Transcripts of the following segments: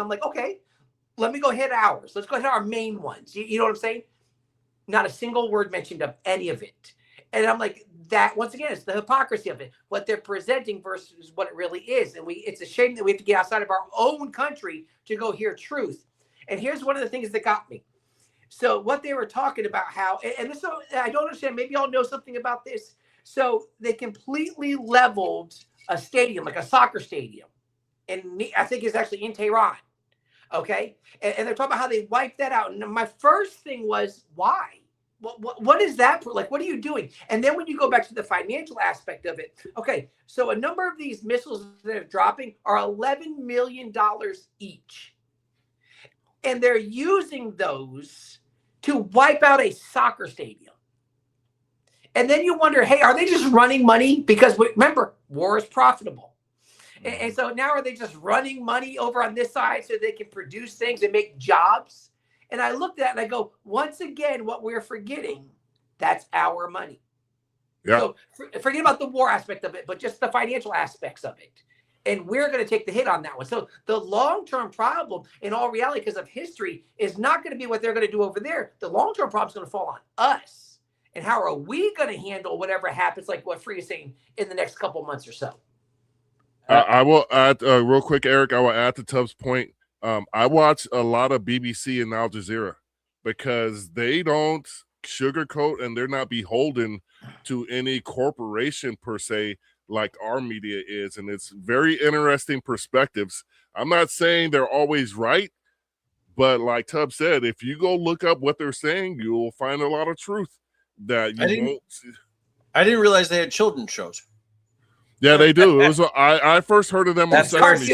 I'm like, okay, let me go hit ours. Let's go hit our main ones. You know what I'm saying? Not a single word mentioned of any of it. And I'm like, that once again, it's the hypocrisy of it, what they're presenting versus what it really is. And it's a shame that we have to get outside of our own country to go hear truth. And here's one of the things that got me. So what they were talking about, how, and this, I don't understand, maybe y'all know something about this. So they completely leveled a stadium, like a soccer stadium. And I think it's actually in Tehran. Okay. And they're talking about how they wiped that out. And my first thing was, why? What is that? Like, what are you doing? And then when you go back to the financial aspect of it, okay, so a number of these missiles that are dropping are $11 million each. And they're using those to wipe out a soccer stadium. And then you wonder, hey, are they just running money? Because remember, war is profitable. And so now are they just running money over on this side so they can produce things and make jobs? And I looked at it and I go, once again, what we're forgetting, that's our money. Yeah. So forget about the war aspect of it, but just the financial aspects of it. And we're going to take the hit on that one. So the long-term problem, in all reality, because of history, is not going to be what they're going to do over there. The long-term problem is going to fall on us. And how are we going to handle whatever happens, like what Free is saying, in the next couple months or so? I will add real quick, Eric. I will add to Tubbs' point. I watch a lot of BBC and Al Jazeera because they don't sugarcoat and they're not beholden to any corporation per se like our media is. And it's very interesting perspectives. I'm not saying they're always right, but like Tubbs said, if you go look up what they're saying, you will find a lot of truth that you won't see. I didn't realize they had children's shows. Yeah, they do. It was I first heard of them on Sesame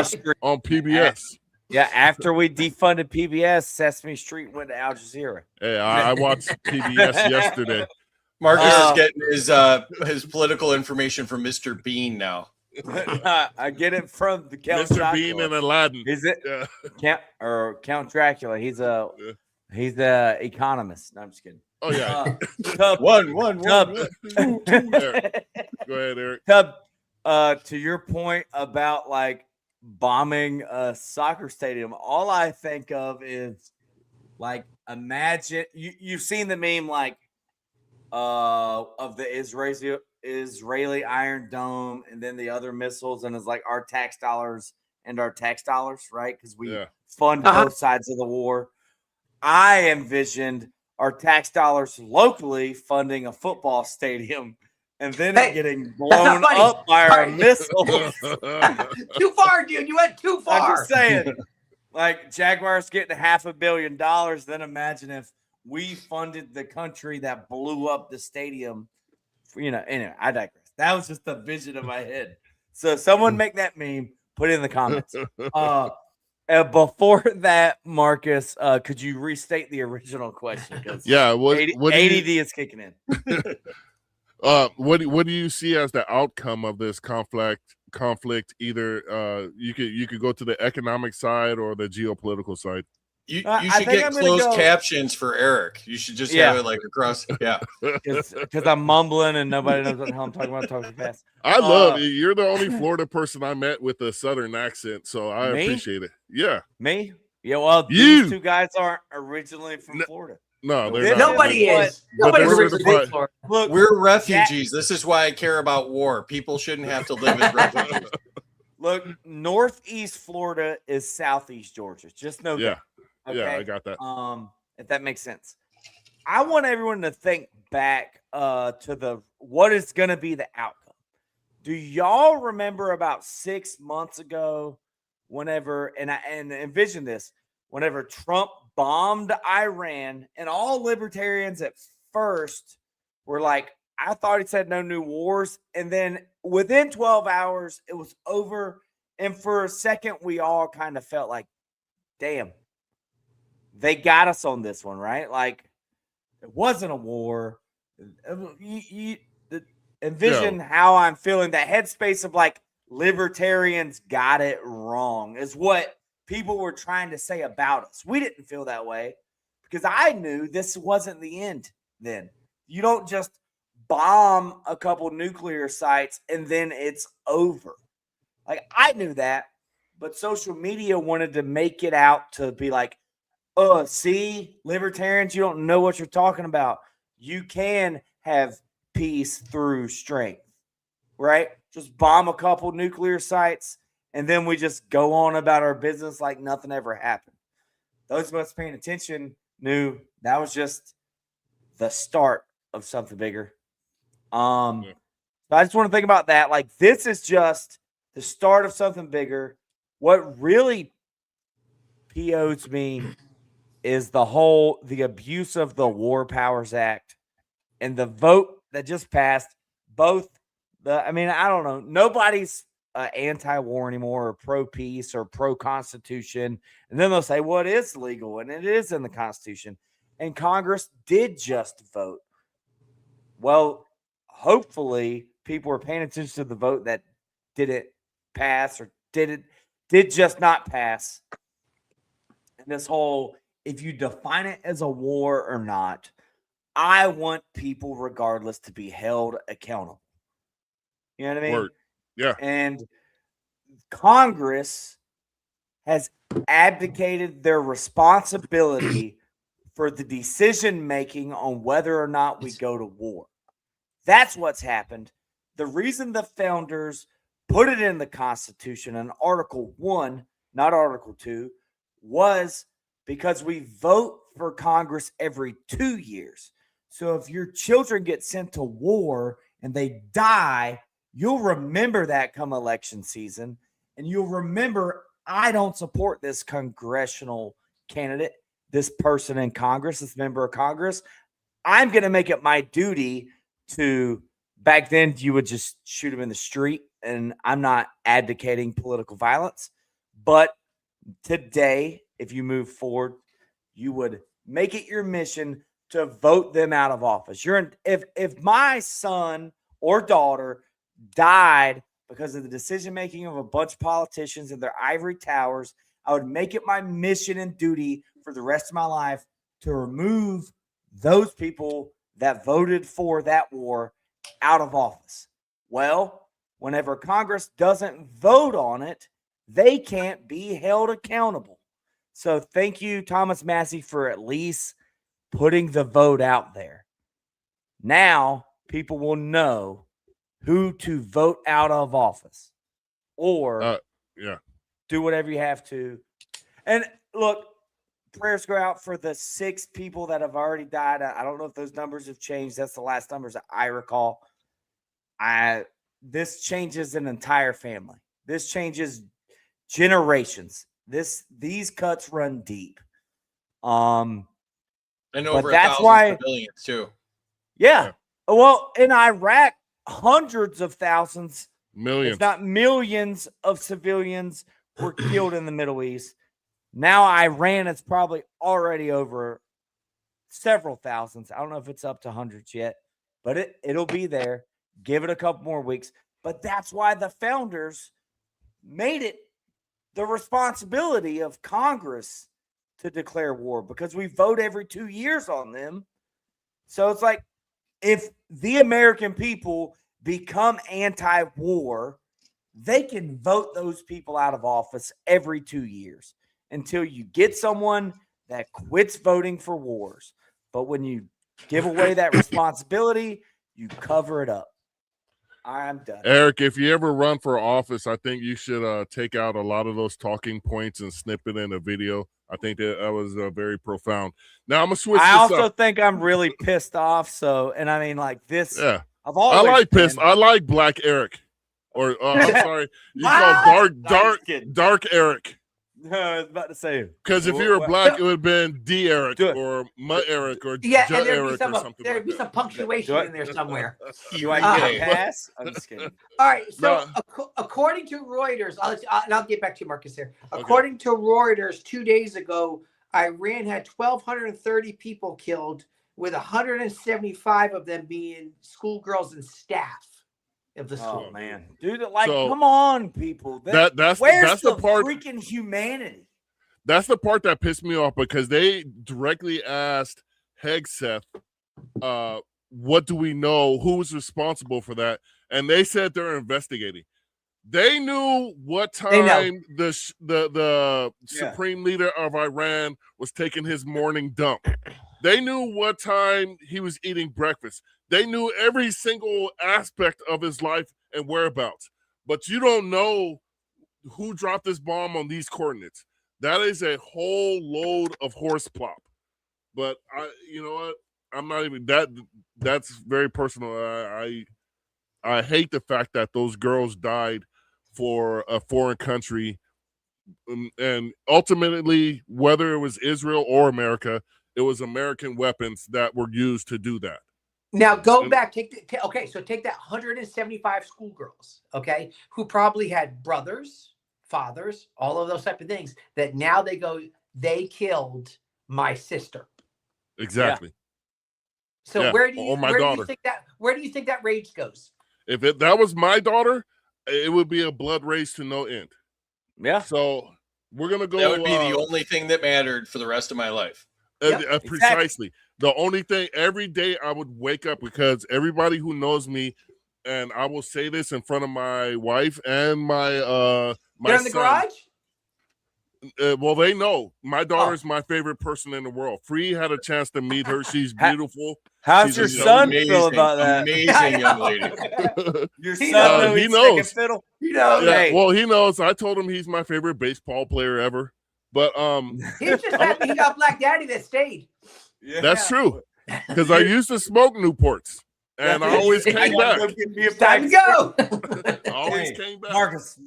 Street on PBS. Yeah, after we defunded PBS, Sesame Street went to Al Jazeera. Hey, I watched PBS yesterday. Marcus is getting his political information from Mr. Bean now. I get it from the Count Mr. Dracula. Bean and Aladdin. Is it Count Dracula? He's the economist. No, I'm just kidding. Oh yeah. Tub, one. Two. Go ahead, Eric. Tub, to your point about like bombing a soccer stadium, all I think of is like, imagine you've seen the meme like of the Israeli Iron Dome and then the other missiles, and it's like our tax dollars, right? Because we fund both sides of the war. I envisioned our tax dollars locally funding a football stadium and then getting blown up by our missiles. Too far, dude. You went too far. I'm just saying, like Jaguars getting $500 million. Then imagine if we funded the country that blew up the stadium. Anyway, I digress. That was just the vision of my head. So someone make that meme, put it in the comments. Before that, Marcus, could you restate the original question? Yeah, what ADD is kicking in. What do you see as the outcome of this conflict? Either you could go to the economic side or the geopolitical side. You should get closed captions for Eric. You should just have it like across. Yeah, because I'm mumbling and nobody knows what the hell I'm talking about. Talking fast. I love it. You're the only Florida person I met with a Southern accent, so I appreciate it. Yeah, me. Yeah, well, these two guys aren't originally from Florida. No, they're not. Nobody is. Nobody's originally from Florida. Look, we're refugees. This is why I care about war. People shouldn't have to live as refugees. Look, Northeast Florida is Southeast Georgia. Just know that. Okay? Yeah, I got that. If that makes sense. I want everyone to think back to what is going to be the outcome. Do y'all remember about 6 months ago, whenever, and envision this, whenever Trump bombed Iran, and all libertarians at first were like, I thought he said no new wars. And then within 12 hours, it was over. And for a second, we all kind of felt like, damn, they got us on this one, right? Like, it wasn't a war. Envision how I'm feeling. That headspace of like, libertarians got it wrong is what people were trying to say about us. We didn't feel that way because I knew this wasn't the end then. You don't just bomb a couple nuclear sites and then it's over. Like, I knew that. but social media wanted to make it out to be like, see, libertarians, you don't know what you're talking about. You can have peace through strength, right? Just bomb a couple nuclear sites, and then we just go on about our business like nothing ever happened. Those of us paying attention knew that was just the start of something bigger. So I just want to think about that. Like, this is just the start of something bigger. What really POs me is the abuse of the War Powers Act and the vote that just passed. I don't know. Nobody's anti-war anymore, or pro-peace, or pro-Constitution. And then they'll say, well, it is legal, and it is in the Constitution. And Congress did just vote. Well, hopefully people are paying attention to the vote that didn't pass, or did just not pass. And this whole, if you define it as a war or not, I want people regardless to be held accountable. You know what I mean? Word. Yeah. And Congress has abdicated their responsibility for the decision making on whether or not we go to war. That's what's happened. The reason the founders put it in the Constitution in Article 1, not Article 2, was because we vote for Congress every 2 years. So if your children get sent to war and they die, you'll remember that come election season, and you'll remember, I don't support this congressional candidate, this person in Congress, this member of Congress. I'm going to make it my duty to, back then you would just shoot him in the street, and I'm not advocating political violence, but today, if you move forward, you would make it your mission to vote them out of office. If my son or daughter died because of the decision making of a bunch of politicians in their ivory towers, I would make it my mission and duty for the rest of my life to remove those people that voted for that war out of office. Well, whenever Congress doesn't vote on it, they can't be held accountable. So thank you, Thomas Massie, for at least putting the vote out there. Now people will know who to vote out of office, or do whatever you have to. And look, prayers go out for the 6 people that have already died. I don't know if those numbers have changed. That's the last numbers that I recall. This changes an entire family. This changes generations. These cuts run deep. And over that's 1,000 why civilians too. Yeah. Well, in Iraq, hundreds of thousands, millions, if not millions, of civilians were killed in the Middle East. Now Iran is probably already over several thousands. I don't know if it's up to hundreds yet, but it'll be there. Give it a couple more weeks. But that's why the founders made it the responsibility of Congress to declare war, because we vote every 2 years on them. So it's like, if the American people become anti-war, they can vote those people out of office every 2 years until you get someone that quits voting for wars. But when you give away that responsibility, you cover it up. I'm done. Eric, if you ever run for office, I think you should take out a lot of those talking points and snip it in a video. I think that was very profound. Now I'm gonna switch. I also think I'm really pissed off. So, and I mean, like this. Yeah, I've always I like pissed. I like Black Eric, or I'm sorry, you call dark Eric. No, I was about to say, because if you were black, it would have been D Eric or Mutt Eric or yeah, J and Eric or something. There'd be some punctuation in there somewhere. Do I get a pass? I'm just kidding. All right. So according to Reuters, I'll get back to you, Marcus, here. According to Reuters, 2 days ago, Iran had 1,230 people killed, with 175 of them being schoolgirls and staff of the school. Oh man, dude! Like, come on, people. That's the part. Freaking humanity. That's the part that pissed me off, because they directly asked Hegseth, what do we know? Who was responsible for that? And they said they're investigating. They knew what They know. time the supreme leader of Iran was taking his morning dump. They knew what time he was eating breakfast. They knew every single aspect of his life and whereabouts. But you don't know who dropped this bomb on these coordinates. That is a whole load of horse plop. But you know what? I'm not even that. That's very personal. I hate the fact that those girls died for a foreign country, and ultimately, whether it was Israel or America, it was American weapons that were used to do that. Now go back. Take that 175 schoolgirls, okay, who probably had brothers, fathers, all of those type of things. That now they killed my sister. Exactly. Yeah. So where do you think that rage goes? If that was my daughter, it would be a blood race to no end. Yeah. So we're gonna go. That would be the only thing that mattered for the rest of my life. Precisely. The only thing every day I would wake up, because everybody who knows me, and I will say this in front of my wife and my They're in the garage. Well, they know my daughter is my favorite person in the world. Free had a chance to meet her. She's beautiful. How's your son feel about that? Amazing young lady. Your son he knows. Fiddle? He knows. Yeah, hey. Well, he knows. I told him he's my favorite baseball player ever. But he's just happy he got Black Daddy that stayed. Yeah. That's true. Because I used to smoke Newports. And I always came back. Time to go. I always came back. Marcus,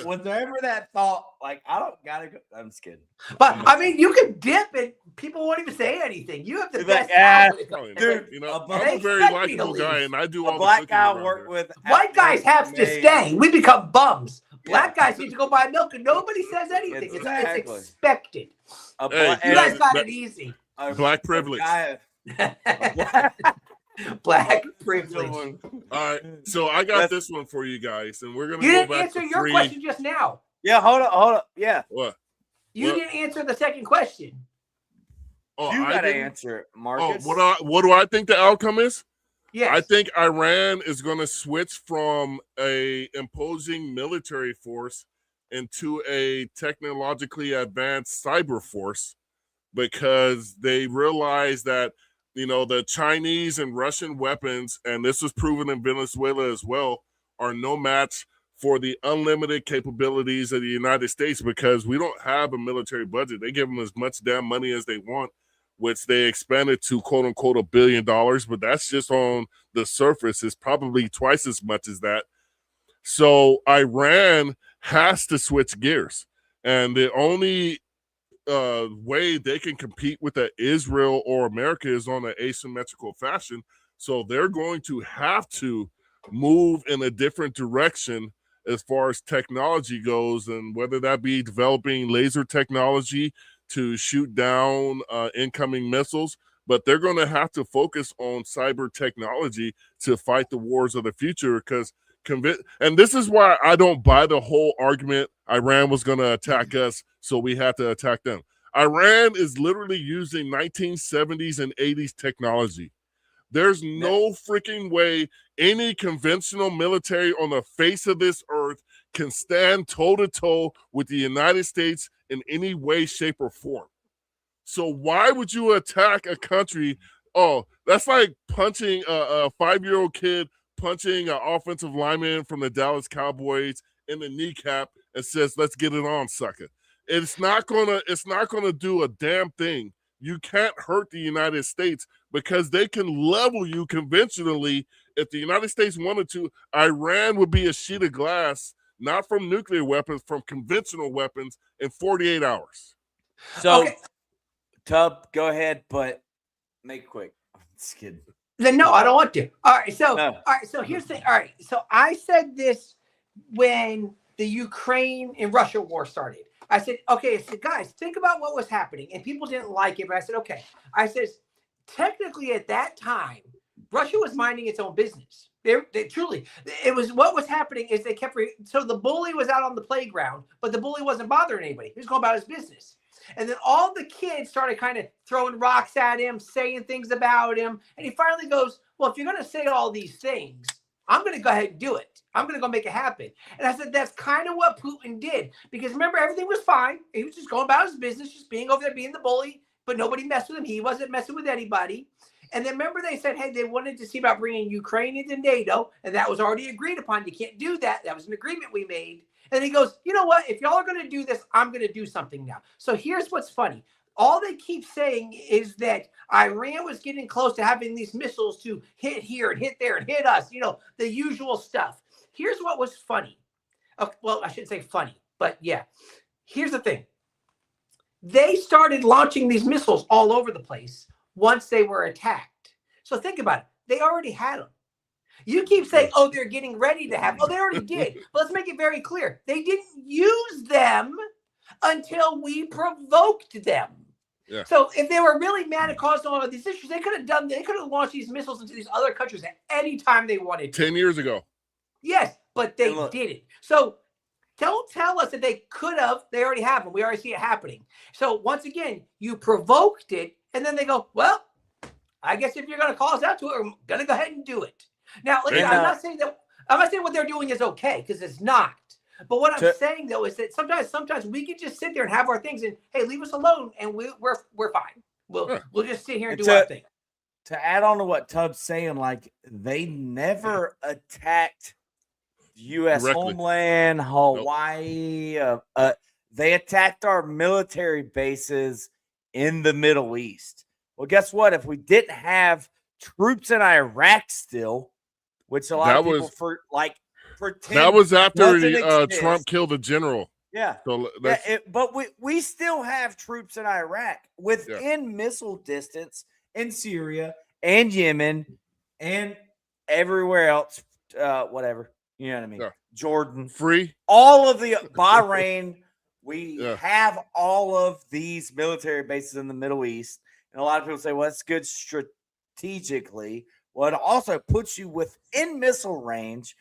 was there ever that thought, like, I don't gotta go? I'm just kidding. But I mean, you can dip and people won't even say anything. You have the best. Dude, you know, I'm a very likable guy, and I do all the black guy I work with. White guys have to stay. We become bums. Black guys need to go buy milk, and nobody says anything. It's expected. You guys got it easy. Black privilege. Black privilege. All right, so I got this one for you guys, and we're gonna. You didn't answer your question just now. Yeah, hold up. Yeah. What? You didn't answer the second question. Oh, you gotta answer it, Marcus. Oh, what do I think the outcome is? Yeah, I think Iran is going to switch from a imposing military force into a technologically advanced cyber force, because they realize that, you know, the Chinese and Russian weapons, and this was proven in Venezuela as well, are no match for the unlimited capabilities of the United States, because we don't have a military budget. They give them as much damn money as they want, which they expanded to quote unquote $1 billion, but that's just on the surface. It's probably twice as much as that. So Iran has to switch gears, and the only way they can compete with Israel or America is on an asymmetrical fashion. So they're going to have to move in a different direction as far as technology goes, and whether that be developing laser technology to shoot down incoming missiles, but they're going to have to focus on cyber technology to fight the wars of the future. Because and this is why I don't buy the whole argument Iran was going to attack us, so we had to attack them. Iran is literally using 1970s and 80s technology. There's no freaking way any conventional military on the face of this earth can stand toe-to-toe with the United States in any way, shape, or form. So why would you attack a country? Oh, that's like punching a 5-year-old kid, punching an offensive lineman from the Dallas Cowboys in the kneecap and says, "Let's get it on, sucker." It's not gonna do a damn thing. You can't hurt the United States, because they can level you conventionally. If the United States wanted to, Iran would be a sheet of glass, not from nuclear weapons, from conventional weapons, in 48 hours. So, Tub, go ahead, but make it quick. I'm just kidding. Then no, I don't want to. All right, so here's the all right. So I said this when the Ukraine and Russia war started. I said, okay, so guys, think about what was happening. And people didn't like it, but I said, okay. I says, technically at that time, Russia was minding its own business. They truly, it was what was happening is they kept, so the bully was out on the playground, but the bully wasn't bothering anybody. He was going about his business. And then all the kids started kind of throwing rocks at him, saying things about him. And he finally goes, well, if you're going to say all these things, I'm going to go ahead and do it. I'm going to go make it happen. And I said, that's kind of what Putin did. Because remember, everything was fine. He was just going about his business, just being over there, being the bully, but nobody messed with him. He wasn't messing with anybody. And then remember, they said, hey, they wanted to see about bringing Ukraine into NATO. And that was already agreed upon. You can't do that. That was an agreement we made. And he goes, you know what? If y'all are going to do this, I'm going to do something now. So here's what's funny. All they keep saying is that Iran was getting close to having these missiles to hit here and hit there and hit us, the usual stuff. Here's what was funny. Okay, well, I shouldn't say funny, but yeah. Here's the thing. They started launching these missiles all over the place once they were attacked. So think about it. They already had them. You keep saying, oh, they're getting ready to have. Oh, they already did. But let's make it very clear. They didn't use them until we provoked them. Yeah. So if they were really mad at causing all of these issues, they could have launched these missiles into these other countries at any time they wanted to. 10 years ago. Yes, but they didn't. So don't tell us that they could have. They already have them. We already see it happening. So once again, you provoked it, and then they go, well, I guess if you're going to call us out to it, we're going to go ahead and do it. Now, listen, I'm not saying what they're doing is okay, because it's not. But what I'm saying, though, is that sometimes we can just sit there and have our things and, hey, leave us alone, and we're fine. We'll just sit here and do our thing. To add on to what Tubbs saying, like, they never attacked U.S. Directly. homeland, Hawaii. They attacked our military bases in the Middle East. Well, guess what? If we didn't have troops in Iraq still, which a lot of people pretend that was after exists. Trump killed a general. Yeah. So but we still have troops in Iraq within missile distance in Syria and Yemen and everywhere else. Whatever. You know what I mean? Yeah. Jordan. Free. All of the Bahrain. We have all of these military bases in the Middle East. And a lot of people say, well, that's good strategically. Well, it also puts you within missile range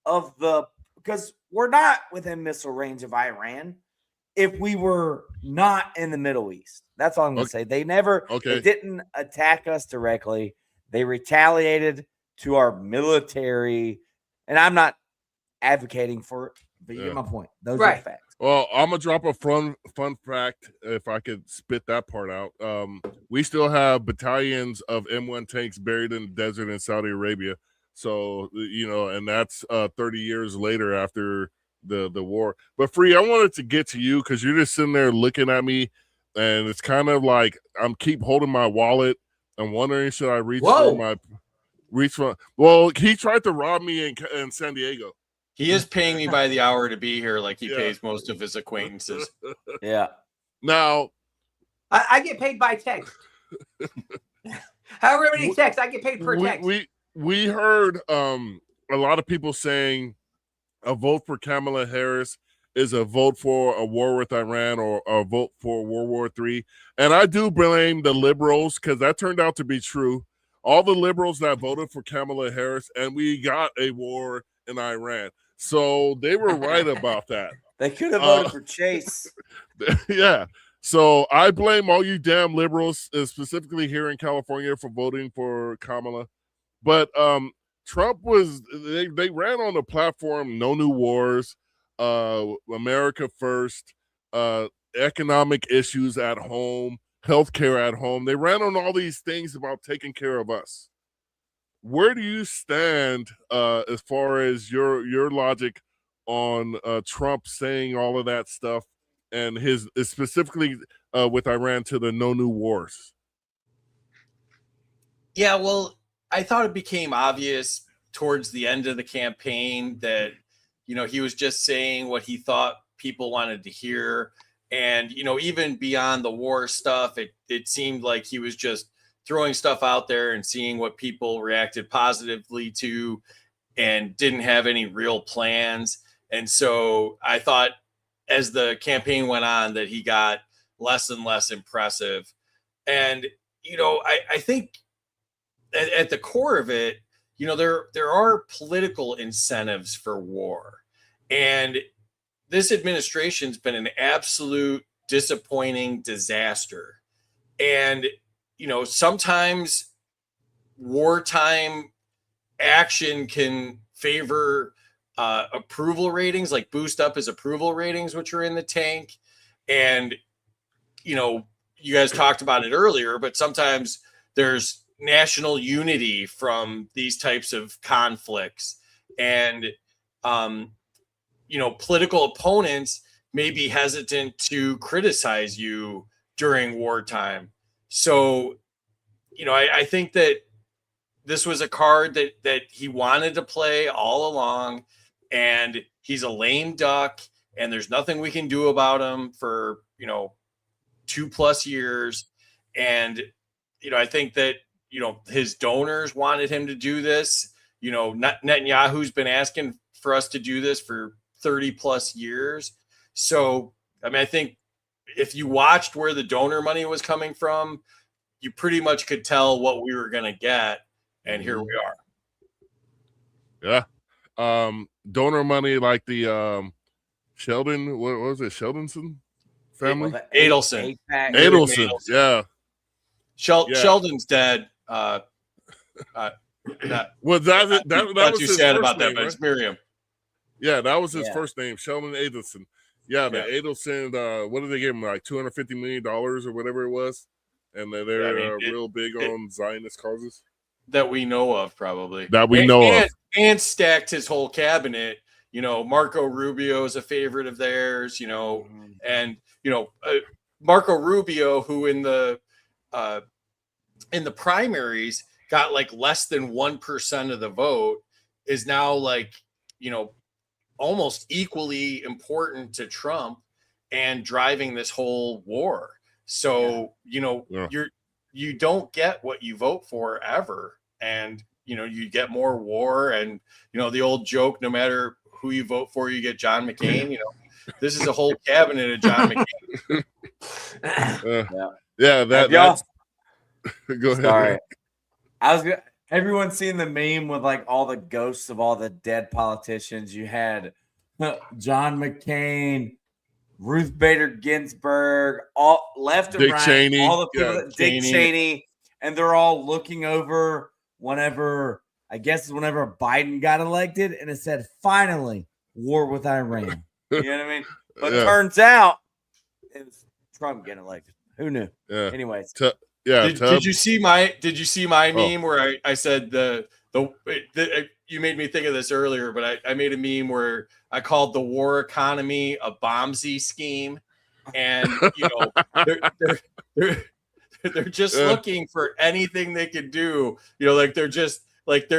because we're not within missile range of Iran if we were not in the Middle East. That's all I'm going to say. They didn't attack us directly. They retaliated to our military. And I'm not advocating for it, but you get my point. Those are the facts. Well, I'm going to drop a fun fact if I could spit that part out. We still have battalions of M1 tanks buried in the desert in Saudi Arabia. So, and that's 30 years later after the war. But Free, I wanted to get to you because you're just sitting there looking at me, and it's kind of like I'm keep holding my wallet. I'm wondering, should I reach for? Well, he tried to rob me in San Diego. He is paying me by the hour to be here, like he pays most of his acquaintances. Yeah. Now, I get paid by text. However many texts, I get paid per text. We heard a lot of people saying a vote for Kamala Harris is a vote for a war with Iran or a vote for World War III. And I do blame the liberals because that turned out to be true. All the liberals that voted for Kamala Harris, and we got a war in Iran. So they were right about that. They could have voted for Chase. Yeah. So I blame all you damn liberals, specifically here in California, for voting for Kamala. But Trump they ran on the platform, no new wars, America first, economic issues at home, healthcare at home. They ran on all these things about taking care of us. Where do you stand as far as your logic on Trump saying all of that stuff and his specifically with Iran to the no new wars? Yeah, well, I thought it became obvious towards the end of the campaign that, he was just saying what he thought people wanted to hear. And, even beyond the war stuff, it seemed like he was just throwing stuff out there and seeing what people reacted positively to and didn't have any real plans. And so I thought as the campaign went on that he got less and less impressive. And, I think at the core of it, there are political incentives for war. And this administration's been an absolute disappointing disaster. And sometimes wartime action can favor approval ratings, like boost up his approval ratings, which are in the tank. And, you know, you guys talked about it earlier, but sometimes there's national unity from these types of conflicts. And, you know, political opponents may be hesitant to criticize you during wartime. So, you know, I think that this was a card that he wanted to play all along, and he's a lame duck, and there's nothing we can do about him for, you know, 2+ years. And, you know, I think that, you know, his donors wanted him to do this. You know, Netanyahu's been asking for us to do this for 30+ years. So, I mean, I think if you watched where the donor money was coming from, you pretty much could tell what we were going to get. And here we are. Yeah. Donor money like the Sheldon, what was it? Sheldonson family? Adelson. Adelson. Yeah. Sheldon's dead. Well, that was too his sad first about that, name, but right? it's Miriam. Yeah, that was his first name, Sheldon Adelson. Yeah, the Yeah. Adelson, what did they give him? Like $250 million or whatever it was? And they're real big on Zionist causes. That we know of, probably. That we know of. And stacked his whole cabinet. You know, Marco Rubio is a favorite of theirs, you know, and, you know, Marco Rubio, who in the primaries got like less than 1% of the vote, is now like, you know, almost equally important to Trump and driving this whole war. So, you know, you don't get what you vote for ever. And, you know, you get more war. And, you know, the old joke, no matter who you vote for, you get John McCain. You know, this is a whole cabinet of John McCain. That's go ahead. Sorry. Everyone's seen the meme with like all the ghosts of all the dead politicians. You had John McCain, Ruth Bader Ginsburg, all left and Dick right, Cheney. all the people, Dick Cheney, and they're all looking over whenever Biden got elected, and it said, finally, war with Iran. You know what I mean? But it turns out it was Trump getting elected. Who knew? Yeah. Anyways. Did you see my meme where I said you made me think of this earlier, but I made a meme where I called the war economy a Bombsy scheme, and you know they're just looking for anything they can do. You know, like they're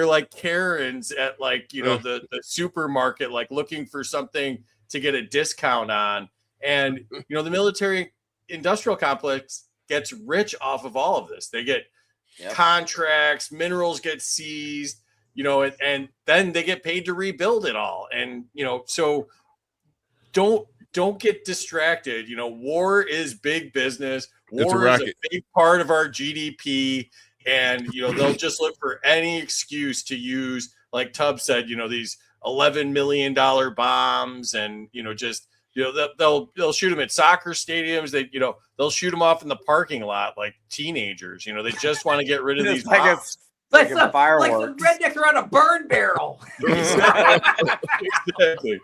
like Karens at like, you know, the supermarket, like looking for something to get a discount on. And you know, the military industrial complex gets rich off of all of this. They get contracts, minerals get seized, you know, and then they get paid to rebuild it all. And, you know, so don't get distracted. You know, war is big business. War is a big part of our GDP. And, you know, they'll just look for any excuse to use, like Tubbs said, you know, these $11 million bombs, and, you know, just, you know, they'll shoot them at soccer stadiums. They'll shoot them off in the parking lot like teenagers. You know, they just want to get rid of these bombs. Like some rednecks are on a burn barrel. Exactly.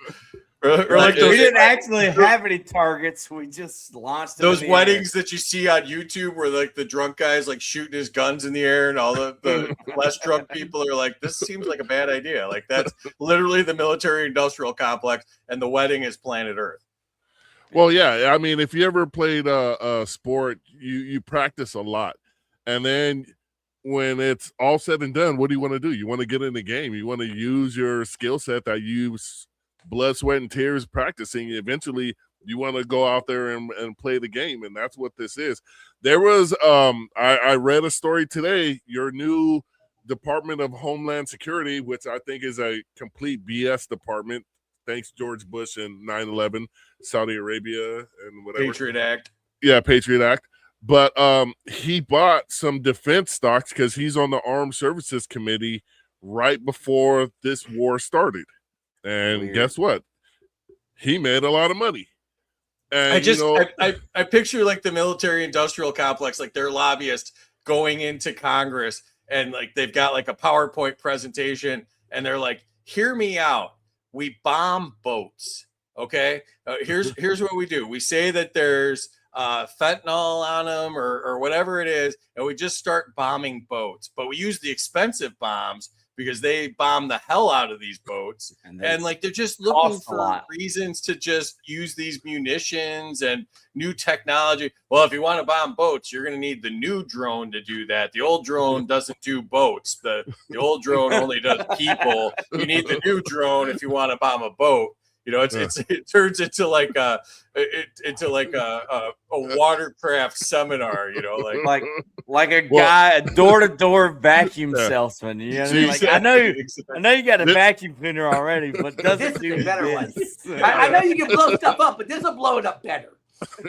Or like we didn't actually have any targets. We just launched those weddings that you see on YouTube where like the drunk guys like shooting his guns in the air, and all the less drunk people are like, this seems like a bad idea. Like that's literally the military industrial complex, and the wedding is planet Earth. Well, yeah. I mean, if you ever played a sport, you practice a lot, and then when it's all said and done, what do you want to do? You want to get in the game. You want to use your skill set that you blood, sweat, and tears practicing. Eventually, you want to go out there and play the game, and that's what this is. There was I read a story today. Your new Department of Homeland Security, which I think is a complete BS department. Thanks George Bush and 9/11, Saudi Arabia, and whatever. Patriot Act. Yeah, Patriot Act. But he bought some defense stocks because he's on the Armed Services Committee right before this war started. And guess what? He made a lot of money. And I picture like the military industrial complex, like their lobbyists going into Congress, and like they've got like a PowerPoint presentation, and they're like, hear me out. We bomb boats. Okay. Here's what we do. We say that there's fentanyl on them or whatever it is, and we just start bombing boats. But we use the expensive bombs because they bomb the hell out of these boats. And like they're just looking for reasons to just use these munitions and new technology. Well, if you want to bomb boats, you're going to need the new drone to do that. The old drone doesn't do boats. The old drone only does people. You need the new drone if you want to bomb a boat. You know, it turns into like a watercraft seminar. You know, like a guy, a door-to-door vacuum salesman. You know what I mean? Like, I know you got a vacuum cleaner already, but doesn't do better one. I know you can blow stuff up, but this will blow it up better.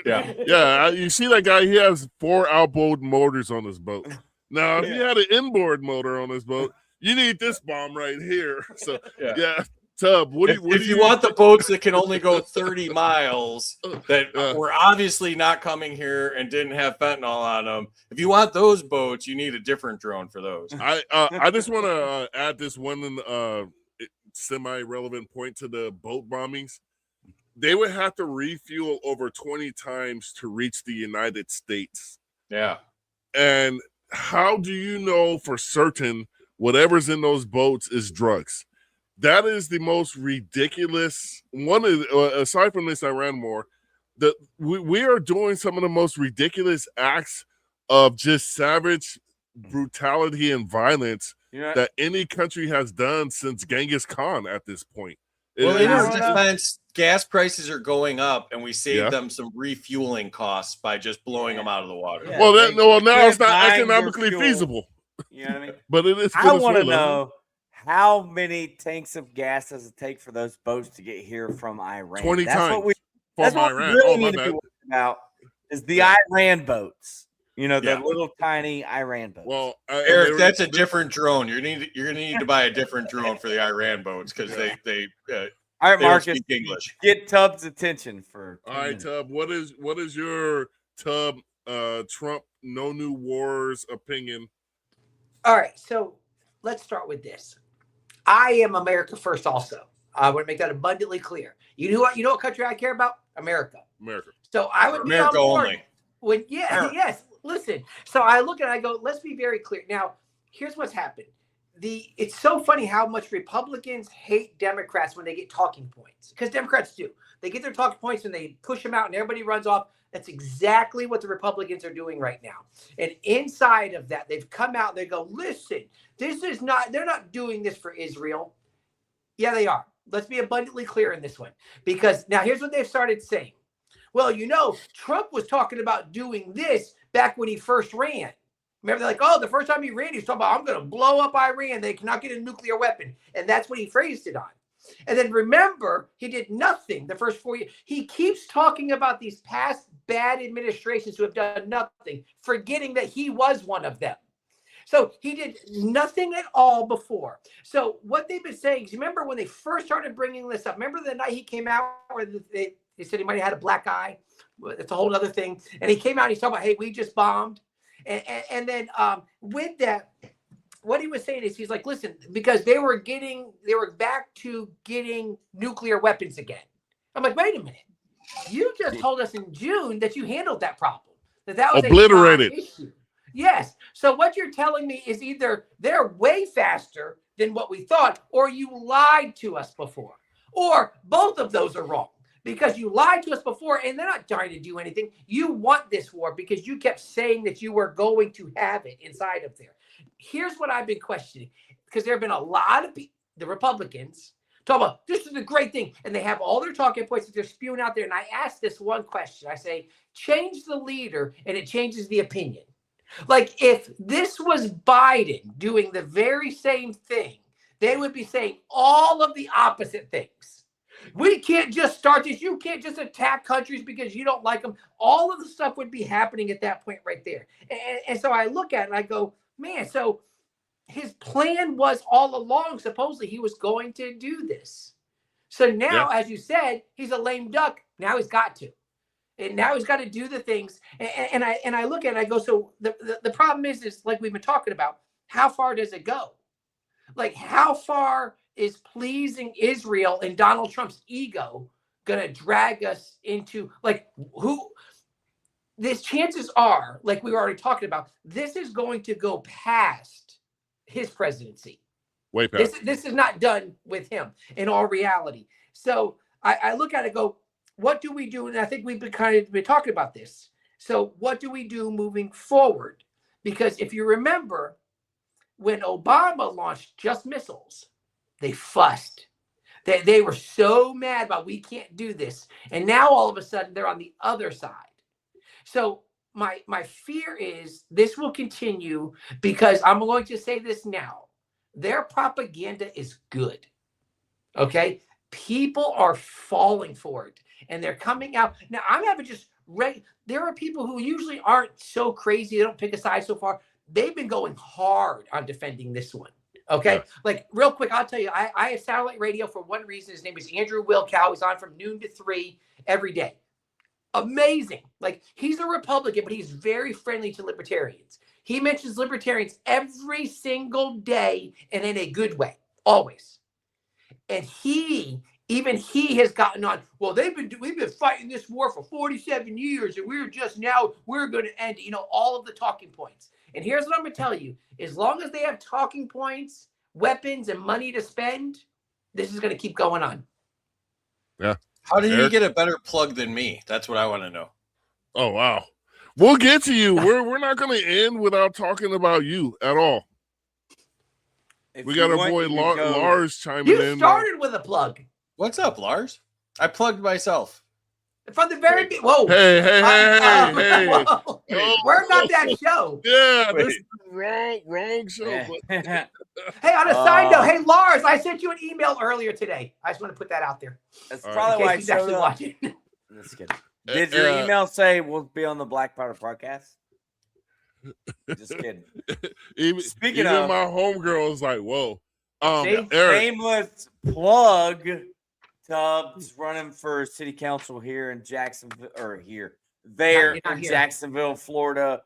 Yeah. You see that guy? He has 4 outboard motors on his boat. Now, if he had an inboard motor on his boat, you need this bomb right here. So yeah. Tub, if you want the boats that can only go 30 miles that were obviously not coming here and didn't have fentanyl on them, if you want those boats, you need a different drone for those. I just want to add this one semi-relevant point to the boat bombings. They would have to refuel over 20 times to reach the United States. Yeah. And how do you know for certain whatever's in those boats is drugs? That is the most ridiculous one. Aside from this Iran war, that we are doing some of the most ridiculous acts of just savage brutality and violence that any country has done since Genghis Khan at this point. Well, in our defense, gas prices are going up, and we saved them some refueling costs by just blowing them out of the water. Yeah, well, now it's not economically feasible. You know what I mean? But it is. I want to know. How many tanks of gas does it take for those boats to get here from Iran? 20 times. That's what we really need to be worried about is the Iran boats. You know, the little tiny Iran boats. Well, Eric, that's a different drone. You're going to need to buy a different drone for the Iran boats because they all right, Marcus, speak English. Get Tubbs' attention for. All right, Tubb. What is your Tubb Trump no new wars opinion? All right, so let's start with this. I am America first also. I want to make that abundantly clear. You know what country I care about? America. So I would America be on only. When yes. Listen. So I look at it, I go, let's be very clear. Now, here's what's happened. It's so funny how much Republicans hate Democrats when they get talking points. Because Democrats do. They get their talking points and they push them out and everybody runs off. That's exactly what the Republicans are doing right now. And inside of that, they've come out and they go, listen, they're not doing this for Israel. Yeah, they are. Let's be abundantly clear in this one. Because now here's what they've started saying. Well, Trump was talking about doing this back when he first ran. Remember, they're like, the first time he ran, he was talking about, I'm going to blow up Iran. They cannot get a nuclear weapon. And that's what he phrased it on. And then remember, he did nothing the first 4 years. He keeps talking about these past bad administrations who have done nothing, forgetting that he was one of them. So he did nothing at all before. So what they've been saying is, remember when they first started bringing this up, remember the night he came out where they said he might have had a black eye? It's a whole other thing. And he came out and he's talking about, hey, we just bombed. And then with that, what he was saying is he's like, listen, because they were back to getting nuclear weapons again. I'm like, wait a minute. You just told us in June that you handled that problem. That was obliterated. A issue. Yes. So what you're telling me is either they're way faster than what we thought, or you lied to us before, or both of those are wrong. Because you lied to us before and they're not trying to do anything. You want this war because you kept saying that you were going to have it inside of there. Here's what I've been questioning, because there have been a lot of the Republicans talk about this is a great thing. And they have all their talking points that they're spewing out there. And I ask this one question. I say, change the leader and it changes the opinion. Like if this was Biden doing the very same thing, they would be saying all of the opposite things. We can't just start this. You can't just attack countries because you don't like them. All of the stuff would be happening at that point right there. And so I look at it and I go, man, so his plan was all along, supposedly he was going to do this. So now, as you said, he's a lame duck. Now he's got to. And now he's got to do the things. And I look at it and I go, so the problem is like we've been talking about, how far does it go? Like how far is pleasing Israel and Donald Trump's ego going to drag us into like who? This chances are, like we were already talking about, this is going to go past his presidency. Way past. This is not done with him in all reality. So I look at it and go, what do we do? And I think we've been talking about this. So what do we do moving forward? Because if you remember, when Obama launched just missiles, they fussed. They were so mad about we can't do this. And now all of a sudden they're on the other side. So my fear is this will continue because I'm going to say this now. Their propaganda is good. Okay? People are falling for it. And they're coming out. Now, I'm having just there are people who usually aren't so crazy. They don't pick a side so far. They've been going hard on defending this one. Okay. Yeah. Like real quick, I'll tell you, I have satellite radio for one reason. His name is Andrew Wilkow. He's on from noon to 3 every day. Amazing. Like he's a Republican, but he's very friendly to libertarians. He mentions libertarians every single day and in a good way, always. And he has gotten on. Well, we've been fighting this war for 47 years, and we're going to end. All of the talking points. And here's what I'm going to tell you: as long as they have talking points, weapons, and money to spend, this is going to keep going on. Yeah. How do you get a better plug than me? That's what I want to know. Oh wow, we'll get to you. We're not going to end without talking about you at all. We got our boy Lars chiming in. You started with a plug. What's up, Lars? I plugged myself. From the very beginning. Whoa. Hey. Whoa. We're not that show. Yeah, this is wrong show. Hey, on a side note, hey, Lars, I sent you an email earlier today. I just want to put that out there. That's probably why he's actually watching. Just kidding. Did your email say we'll be on the Black Powder podcast? Just kidding. Speaking of, my homegirl is like, whoa. Eric. Shameless plug. Tubbs running for city council here in Jacksonville, Jacksonville, Florida,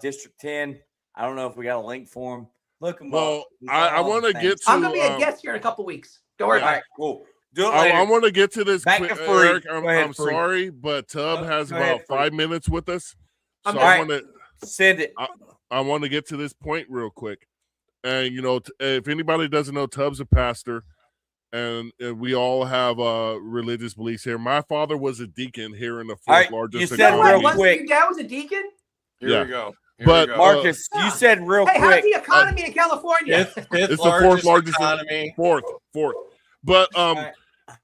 District 10. I don't know if we got a link for him. Look him up. I want to get to. I'm gonna be a guest here in a couple weeks. Don't worry about it. Cool. Do it later. I want to get to this. Eric, I'm sorry, but Tubb has about 5 minutes with us. So I want to send it. I want to get to this point real quick. And if anybody doesn't know, Tubbs a pastor. And we all have religious beliefs here. My father was a deacon here in the fourth largest. You said real quick. Your dad was a deacon? Here we go. Marcus, you said real quick. How's the economy in California? It's the fourth largest economy. Fourth. But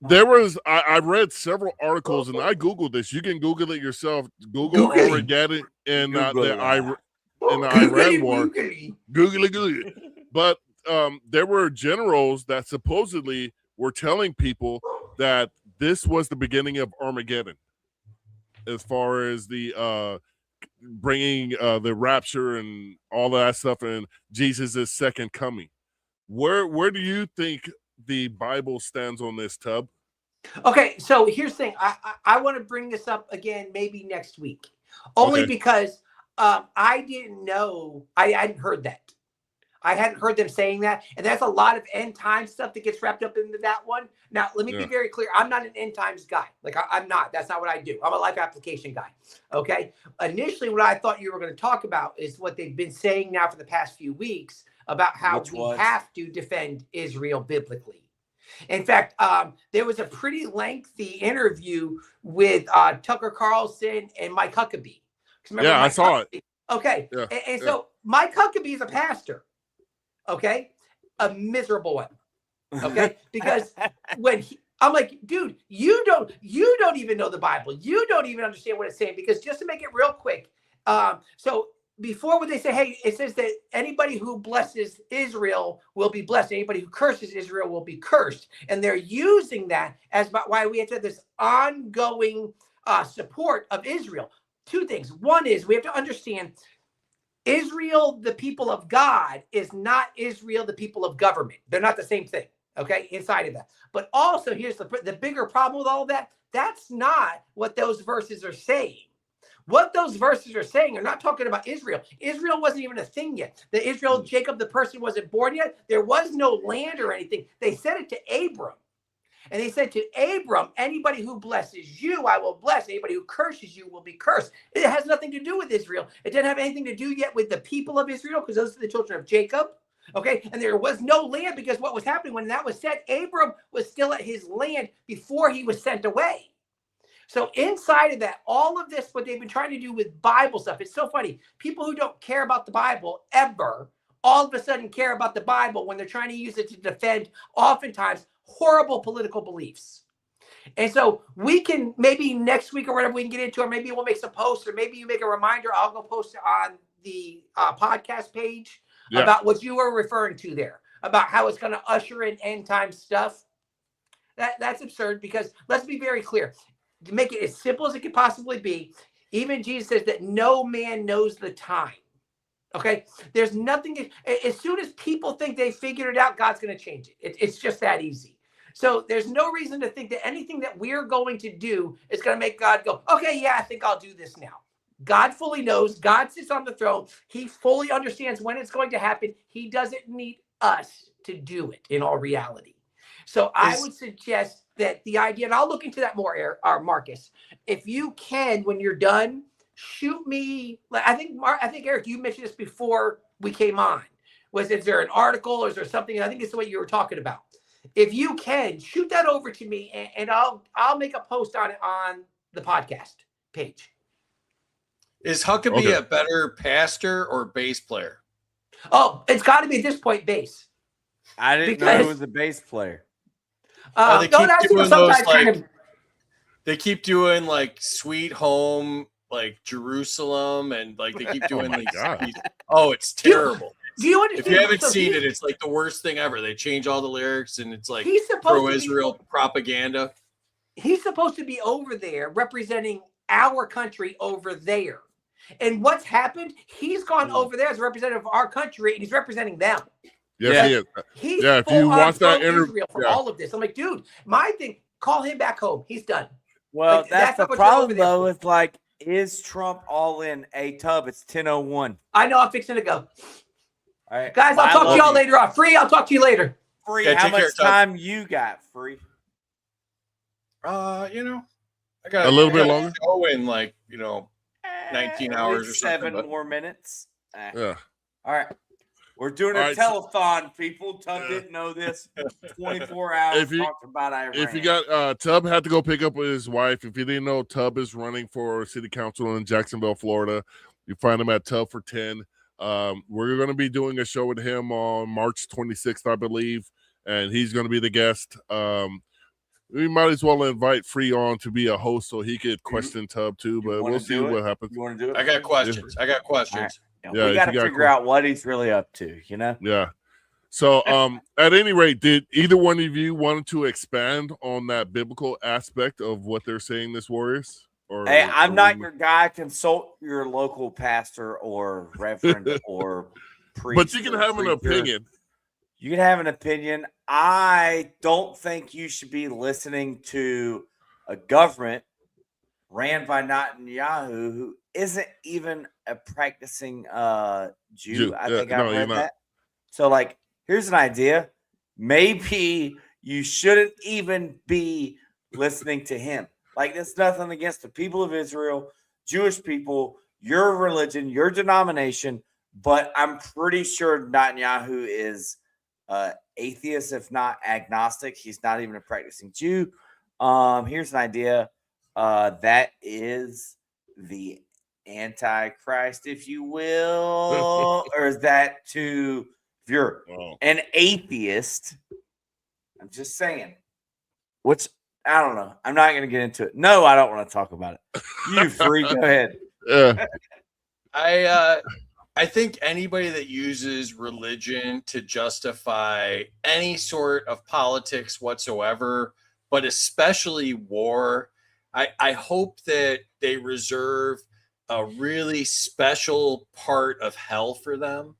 there was I read several articles and I Googled this. You can Google it yourself. Google Armageddon in the Iran war. Google it. But there were generals that supposedly were telling people that this was the beginning of Armageddon as far as the bringing the rapture and all that stuff and Jesus' second coming. Where do you think the Bible stands on this, Tubb? Okay, so here's the thing. I want to bring this up again maybe next week. Only because I didn't know. I hadn't heard that. I hadn't heard them saying that. And there's a lot of end time stuff that gets wrapped up into that one. Now, let me be very clear. I'm not an end times guy. I'm not. That's not what I do. I'm a life application guy. Okay. Initially, what I thought you were going to talk about is what they've been saying now for the past few weeks about how we have to defend Israel biblically. In fact, there was a pretty lengthy interview with Tucker Carlson and Mike Huckabee. I saw it. Okay. Yeah, and so Mike Huckabee is a pastor. Okay, a miserable one. Okay, because I'm like, dude, you don't even know the Bible. You don't even understand what it's saying. Because just to make it real quick, so before when they say, hey, it says that anybody who blesses Israel will be blessed. Anybody who curses Israel will be cursed, and they're using that as why we have to have this ongoing support of Israel. Two things. One is we have to understand. Israel, the people of God, is not Israel, the people of government. They're not the same thing, okay, inside of that. But also, here's the bigger problem with all of that. That's not what those verses are saying. What those verses are saying are not talking about Israel. Israel wasn't even a thing yet. The Israel, Jacob, the person wasn't born yet. There was no land or anything. They said it to Abram. And they said to Abram, anybody who blesses you, I will bless. Anybody who curses you will be cursed. It has nothing to do with Israel. It didn't have anything to do yet with the people of Israel, because those are the children of Jacob. Okay. And there was no land, because what was happening when that was said, Abram was still at his land before he was sent away. So inside of that, all of this, what they've been trying to do with Bible stuff, it's so funny. People who don't care about the Bible ever, all of a sudden care about the Bible when they're trying to use it to defend oftentimes horrible political beliefs. And so we can, maybe next week or whatever, we can get into it. Maybe we'll make some posts, or maybe you make a reminder. I'll go post it on the podcast page about what you were referring to there, about how it's going to usher in end time stuff. That's absurd, because let's be very clear. To make it as simple as it could possibly be, even Jesus says that no man knows the time. Okay, there's nothing. As soon as people think they figured it out, God's going to change it. It's just that easy. So there's no reason to think that anything that we're going to do is going to make God go, okay, yeah, I think I'll do this now. God fully knows. God sits on the throne. He fully understands when it's going to happen. He doesn't need us to do it in all reality. So I would suggest that the idea, and I'll look into that more, Marcus, if you can, when you're done, shoot me. I think Eric, you mentioned this before we came on. Is there an article, or is there something? I think it's what you were talking about. If you can, shoot that over to me, and I'll make a post on it on the podcast page. Is Huckabee a better pastor or bass player? Oh, it's got to be at this point bass. I didn't know he was a bass player. They keep doing like Sweet Home, like Jerusalem, and like they keep doing it's terrible. Do you understand? If you haven't seen it, it's like the worst thing ever. They change all the lyrics, and it's like pro-Israel propaganda. He's supposed to be over there representing our country over there. And what's happened? He's gone over there as a representative of our country, and he's representing them. Yes, He's if you watch that interview for all of this, I'm like, dude, my thing, call him back home. He's done. Well, that's the problem, though. It's like, is Trump all in? A Tub, it's 10:01. I know. I'm fixing to go. All right, guys, I'll talk to y'all later on. Free, I'll talk to you later. Free, how much time you got, Free? I got a little bit longer. Go in 19 hours or something. 7 more minutes. Yeah. All right. We're doing a telethon, people. Tub didn't know this. 24 hours talked about Iran. If you got Tub had to go pick up with his wife. If you didn't know, Tub is running for city council in Jacksonville, Florida. You find him at Tub for 10. We're going to be doing a show with him on March 26th, I believe, and he's going to be the guest. We might as well invite Free on to be a host so he could question Tub too, but we'll see what happens. You want to do it? I got questions. Yeah, we got to figure out what he's really up to, Yeah. So, at any rate, did either one of you wanted to expand on that biblical aspect of what they're saying, this Warriors? Hey, I'm not your guy. Consult your local pastor or reverend or priest. But you can have an opinion. You can have an opinion. I don't think you should be listening to a government ran by Netanyahu who isn't even a practicing Jew. I think I read that. So, here's an idea. Maybe you shouldn't even be listening to him. There's nothing against the people of Israel, Jewish people, your religion, your denomination, but I'm pretty sure Netanyahu is atheist, if not agnostic. He's not even a practicing Jew. Here's an idea. That is the Antichrist, if you will, or is that if you're an atheist? I'm just saying. I don't know. I'm not going to get into it. No, I don't want to talk about it. You Free, go ahead. I think anybody that uses religion to justify any sort of politics whatsoever, but especially war, I hope that they reserve a really special part of hell for them.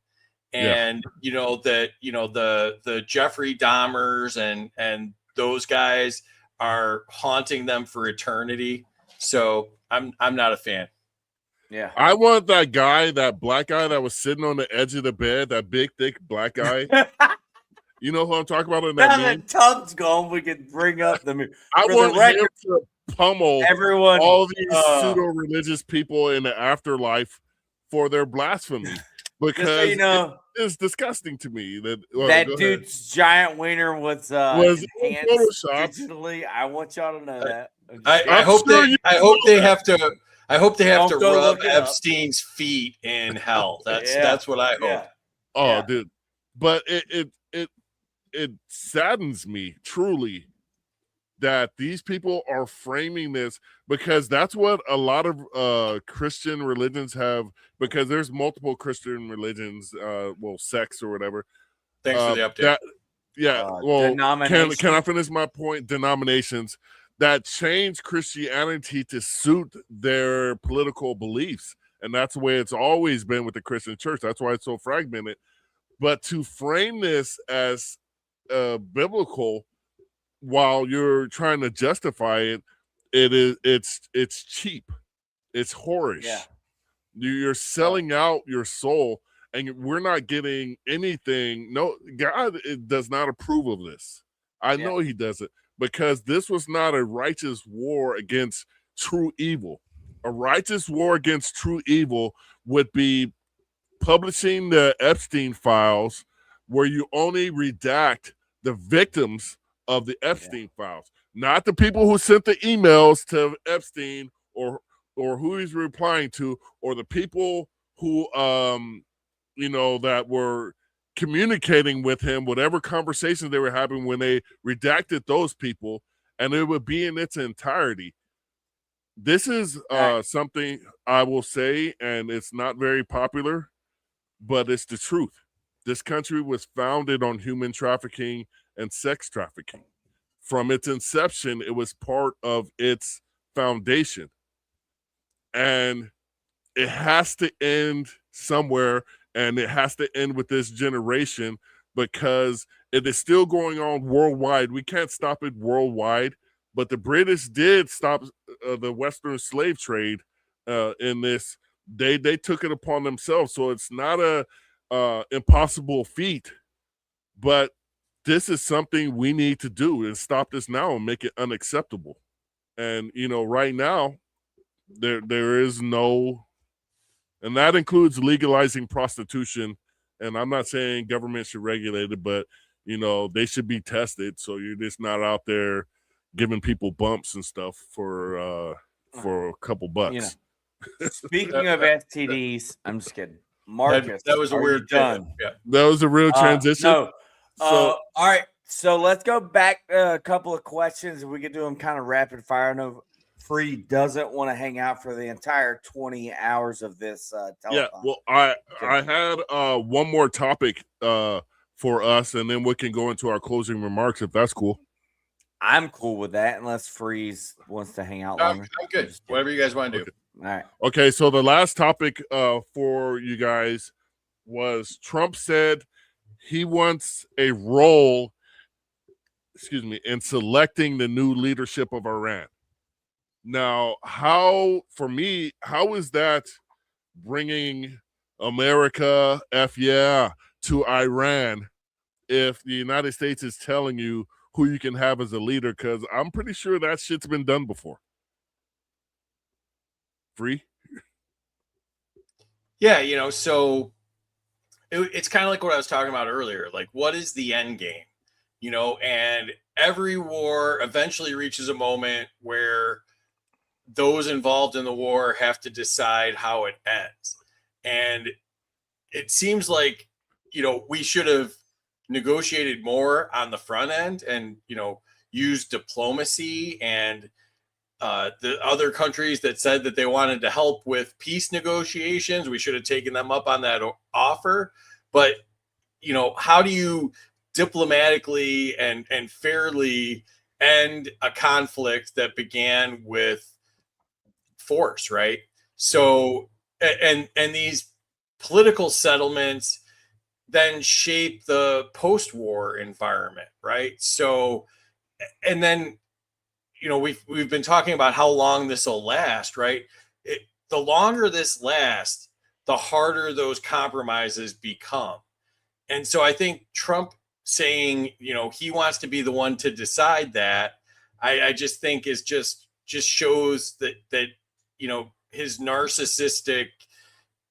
And, the Jeffrey Dahmers and those guys are haunting them for eternity. So I'm not a fan. Yeah. I want that guy, that black guy that was sitting on the edge of the bed, that big, thick black guy. You know who I'm talking about in that Now meme? that Tubbs gone, we can bring up the movie. I For want the record, him to pummel everyone, all these pseudo-religious people in the afterlife for their blasphemy, just because so you know, it's disgusting to me that that go ahead. dude's giant wiener was Was enhanced photoshopped. digitally. I want y'all to know that. I I'm hope sure they. you I know hope they that. have to. I hope they have Don't to go rub look it up. Epstein's feet in hell. That's Yeah. that's what I hope. Yeah. Oh, Yeah. dude, but it saddens me truly that these people are framing this, because that's what a lot of Christian religions have, because there's multiple Christian religions, well, sects or whatever. Thanks for the update. Can I finish my point? Denominations that change Christianity to suit their political beliefs, and that's the way it's always been with the Christian church. That's why it's so fragmented. But to frame this as biblical while you're trying to justify it, it's cheap, it's whorish. Yeah. You're selling out your soul, and we're not getting anything. No, God does not approve of this. I know he doesn't, because this was not a righteous war against true evil. A righteous war against true evil would be publishing the Epstein files, where you only redact the victims of the Epstein files, not the people who sent the emails to Epstein, or who he's replying to, or the people who that were communicating with him, whatever conversations they were having, when they redacted those people, and it would be in its entirety. This is something I will say, and it's not very popular, but it's the truth. This country was founded on human trafficking and sex trafficking. From its inception, it was part of its foundation. And it has to end somewhere, and it has to end with this generation, because it is still going on worldwide. We can't stop it worldwide, but the British did stop the Western slave trade in this. They took it upon themselves, so it's not a impossible feat, but this is something we need to do, and stop this now and make it unacceptable. And right now there is no, and that includes legalizing prostitution. And I'm not saying government should regulate it, but they should be tested, so you're just not out there giving people bumps and stuff for a couple bucks. Speaking of STDs, I'm just kidding. Marcus, that was a weird done. Yeah. That was a real transition. No. So all right. So let's go back a couple of questions. We could do them kind of rapid fire. I know Free doesn't want to hang out for the entire 20 hours of this telethon. Yeah, well, I had one more topic for us, and then we can go into our closing remarks, if that's cool. I'm cool with that, unless Freeze wants to hang out longer. I'm good. Whatever you guys want to do. Okay. All right. Okay, so the last topic for you guys was Trump said he wants a role, in selecting the new leadership of Iran. Now, how is that bringing America, to Iran, if the United States is telling you who you can have as a leader? Because I'm pretty sure that shit's been done before. Free? Yeah, so it's kind of like what I was talking about earlier. Like, what is the end game? And every war eventually reaches a moment where those involved in the war have to decide how it ends. And it seems like, we should have negotiated more on the front end, and, used diplomacy, and the other countries that said that they wanted to help with peace negotiations, we should have taken them up on that offer. But, how do you diplomatically and fairly end a conflict that began with force, right? So, and these political settlements then shape the post-war environment, right? So, and then, we've been talking about how long this will last, right? the longer this lasts, the harder those compromises become. And so I think Trump saying, he wants to be the one to decide that, I just think is just shows that his narcissistic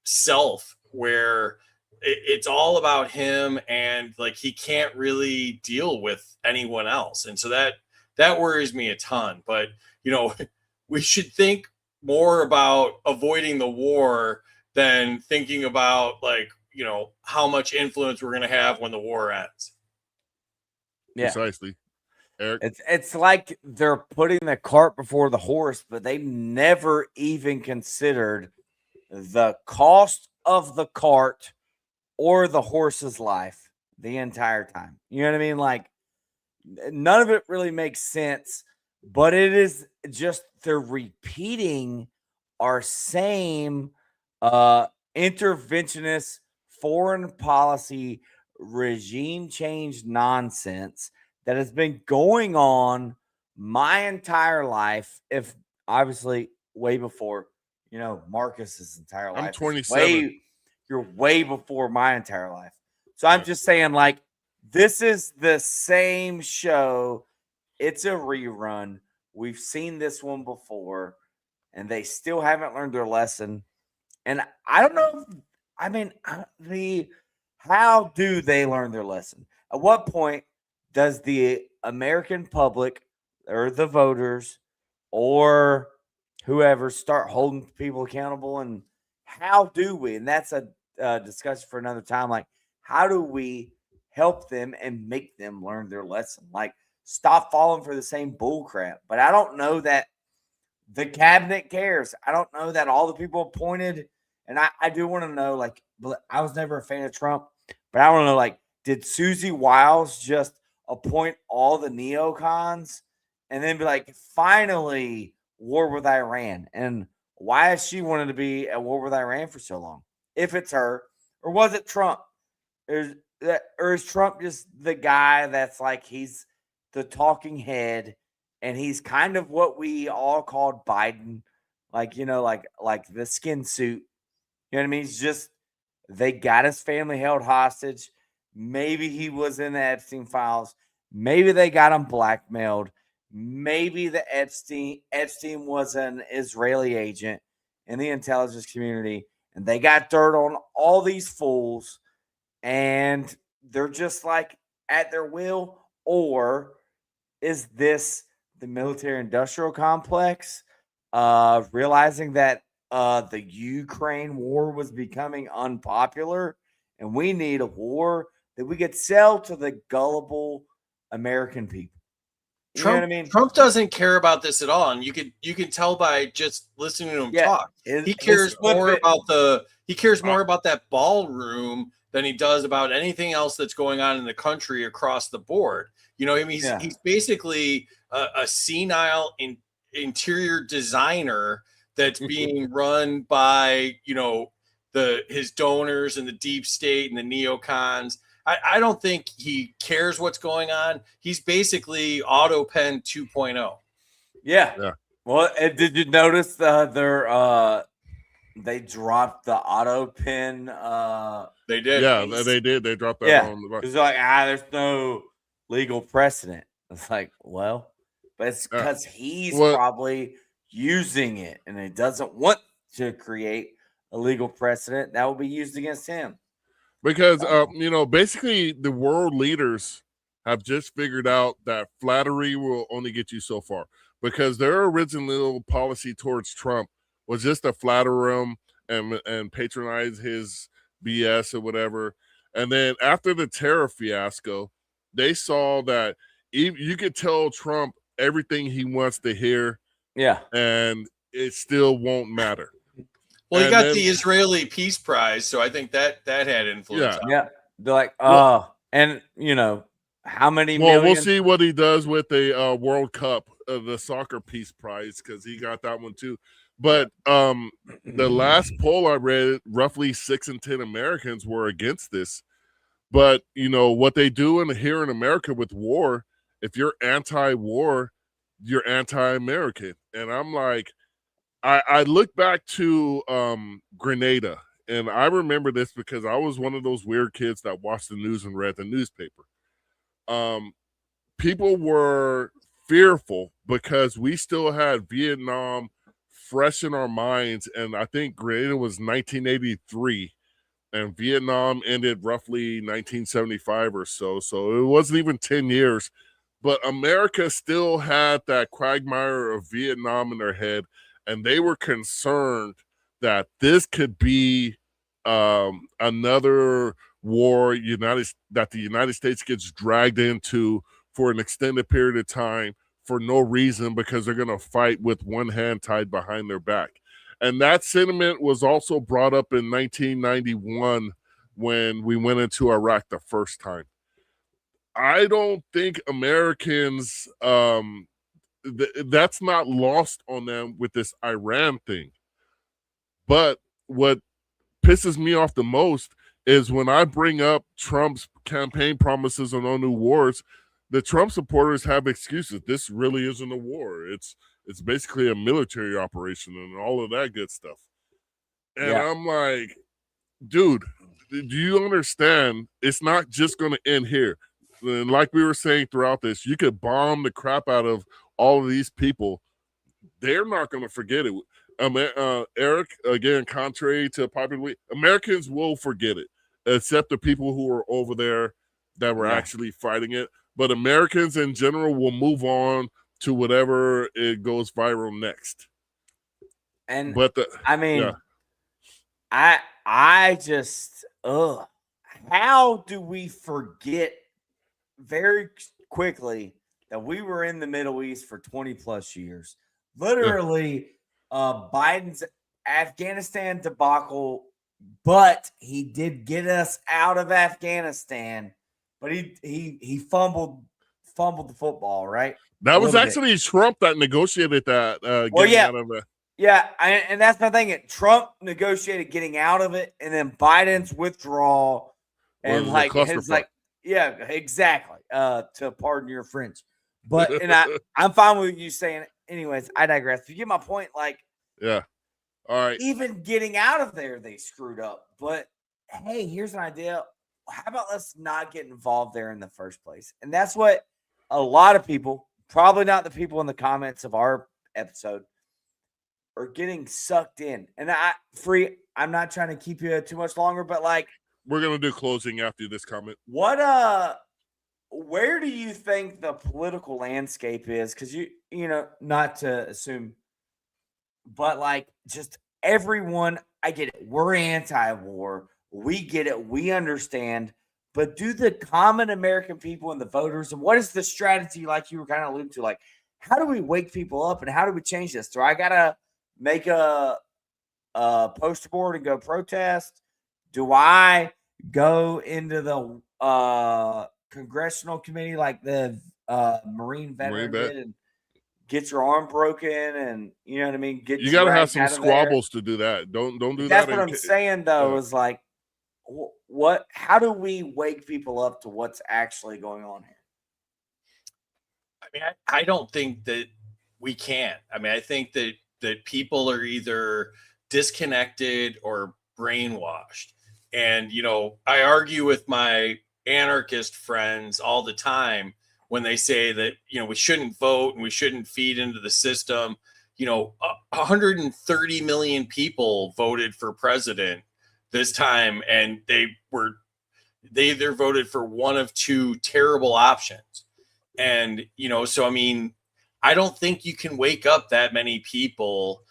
self, where it's all about him, and like he can't really deal with anyone else. And so that worries me a ton. But we should think more about avoiding the war than thinking about how much influence we're going to have when the war ends. Yeah. Precisely. Eric? It's like they're putting the cart before the horse, but they never even considered the cost of the cart or the horse's life the entire time. You know what I mean? Like, none of it really makes sense, but it is just they're repeating our same interventionist foreign policy regime change nonsense that has been going on my entire life. If obviously way before, Marcus's entire life. I'm 27. You're way before my entire life. So I'm just saying, like, this is the same show. It's a rerun. We've seen this one before, and they still haven't learned their lesson. And I don't know. How do they learn their lesson? At what point does the American public or the voters or whoever start holding people accountable? And how do we? And that's a discussion for another time. Like, how do we help them and make them learn their lesson? Like, stop falling for the same bull crap. But I don't know that the cabinet cares. I don't know that all the people appointed. And I do want to know, like, I was never a fan of Trump, but I want to know, like, did Susie Wiles just appoint all the neocons and then be like, finally, war with Iran? And why has she wanted to be at war with Iran for so long? If it's her, or was it Trump? Or is Trump just the guy that's like, he's the talking head, and he's kind of what we all called Biden, like, like the skin suit. You know what I mean? He's just, they got his family held hostage. Maybe he was in the Epstein files. Maybe they got him blackmailed. Maybe the Epstein was an Israeli agent in the intelligence community, and they got dirt on all these fools, and they're just like at their will. Or is this the military industrial complex realizing that the Ukraine war was becoming unpopular, and we need a war that we could sell to the gullible American people? You know what I mean? Trump doesn't care about this at all, and you can tell by just listening to him talk. He cares more about that ballroom than he does about anything else that's going on in the country across the board. He's basically a senile interior designer that's being run by his donors and the deep state and the neocons. I don't think he cares what's going on. He's basically AutoPen 2.0. Yeah. Well, did you notice they dropped the AutoPen? They did. Yeah, they did. They dropped that on the bus. It's like, there's no legal precedent. It's like, well, but it's because he's probably using it, and he doesn't want to create a legal precedent that will be used against him. Because, basically the world leaders have just figured out that flattery will only get you so far, because their original policy towards Trump was just to flatter him and patronize his BS or whatever. And then after the tariff fiasco, they saw that you could tell Trump everything he wants to hear. Yeah. And it still won't matter. Well, he got the Israeli Peace Prize, so I think that had influence. Yeah. They're like, and how many million? We'll see what he does with the World Cup, the soccer Peace Prize, because he got that one too. But the last poll I read, roughly 6 in 10 Americans were against this. But what they do here in America with war, if you're anti-war, you're anti-American. And I'm like, I look back to Grenada, and I remember this because I was one of those weird kids that watched the news and read the newspaper. People were fearful because we still had Vietnam fresh in our minds, and I think Grenada was 1983, and Vietnam ended roughly 1975 or so. So it wasn't even 10 years, but America still had that quagmire of Vietnam in their head, and they were concerned that this could be another war that the United States gets dragged into for an extended period of time for no reason, because they're going to fight with one hand tied behind their back. And that sentiment was also brought up in 1991 when we went into Iraq the first time. I don't think Americans, that's not lost on them with this Iran thing. But what pisses me off the most is when I bring up Trump's campaign promises on no new wars, the Trump supporters have excuses. This really isn't a war. It's basically a military operation and all of that good stuff. And Yeah. I'm like, dude, do you understand? It's not just going to end here. And like we were saying throughout this, you could bomb the crap out of all of these people. They're not going to forget it. Eric, again, contrary to popular belief, Americans will forget it, except the people who were over there that were actually fighting it. But Americans in general will move on to whatever it goes viral next. And But I mean, I just how do we forget very quickly that we were in the Middle East for 20 plus years? Literally, Biden's Afghanistan debacle, but he did get us out of Afghanistan, but he fumbled the football, right? that was actually Trump that negotiated that. Out of it. Yeah, and that's my thing. Trump negotiated getting out of it, and then Biden's withdrawal, and exactly. To pardon your French, but and I'm fine with you saying it. Anyways, I digress. You get my point. Like, yeah, all right. Even getting out of there, they screwed up. But hey, here's an idea. How about let's not get involved there in the first place? And that's what a lot of people, probably not the people in the comments of our episode, are getting sucked in. And I'm not trying to keep you too much longer, but like, we're gonna do closing after this comment. Where do you think the political landscape is? Because you know, not to assume, but like just everyone, I get it. We're anti-war. We get it. We understand. But do the common American people and the voters, and what is the strategy, like you were kind of alluding to? Like, how do we wake people up and how do we change this? Do I got to make a poster board and go protest? Do I go into the congressional committee like the Marine veteran did and get your arm broken, and you know what I mean? You got to have some squabbles to do that. Don't do that. That's what I'm saying, though, is like, how do we wake people up to what's actually going on here? I mean, I don't think that we can. I mean, I think that people are either disconnected or brainwashed. And, you know, I argue with my anarchist friends all the time when they say that, you know, we shouldn't vote and we shouldn't feed into the system. You know, 130 million people voted for president this time, and they either voted for one of two terrible options. And, you know, so, I mean, I don't think you can wake up that many people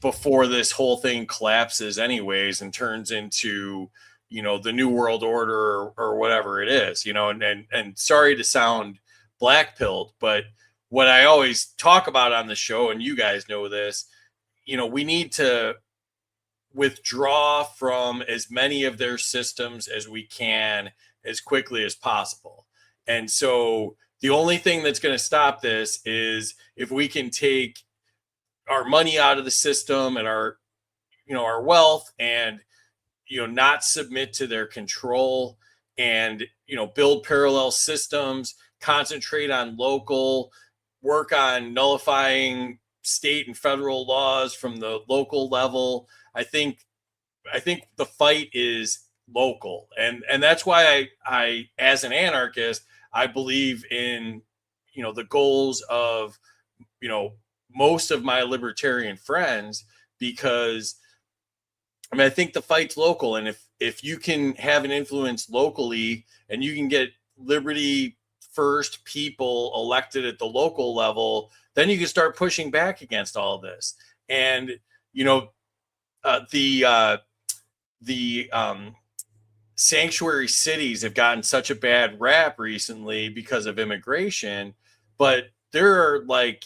before this whole thing collapses anyways and turns into, you know, the new world order or whatever it is, you know, and sorry to sound black-pilled, but what I always talk about on the show, and you guys know this, you know, we need to withdraw from as many of their systems as we can as quickly as possible. And so the only thing that's going to stop this is if we can take our money out of the system and our, you know, our wealth, and, you know, not submit to their control, and, you know, build parallel systems, concentrate on local, work on nullifying state and federal laws, from the local level. I think the fight is local, and that's why I as an anarchist, I believe in, you know, the goals of, you know, most of my libertarian friends, because I mean, I think the fight's local, and if you can have an influence locally and you can get liberty first people elected at the local level, then you can start pushing back against all of this. And you know, the sanctuary cities have gotten such a bad rap recently because of immigration, but there are like,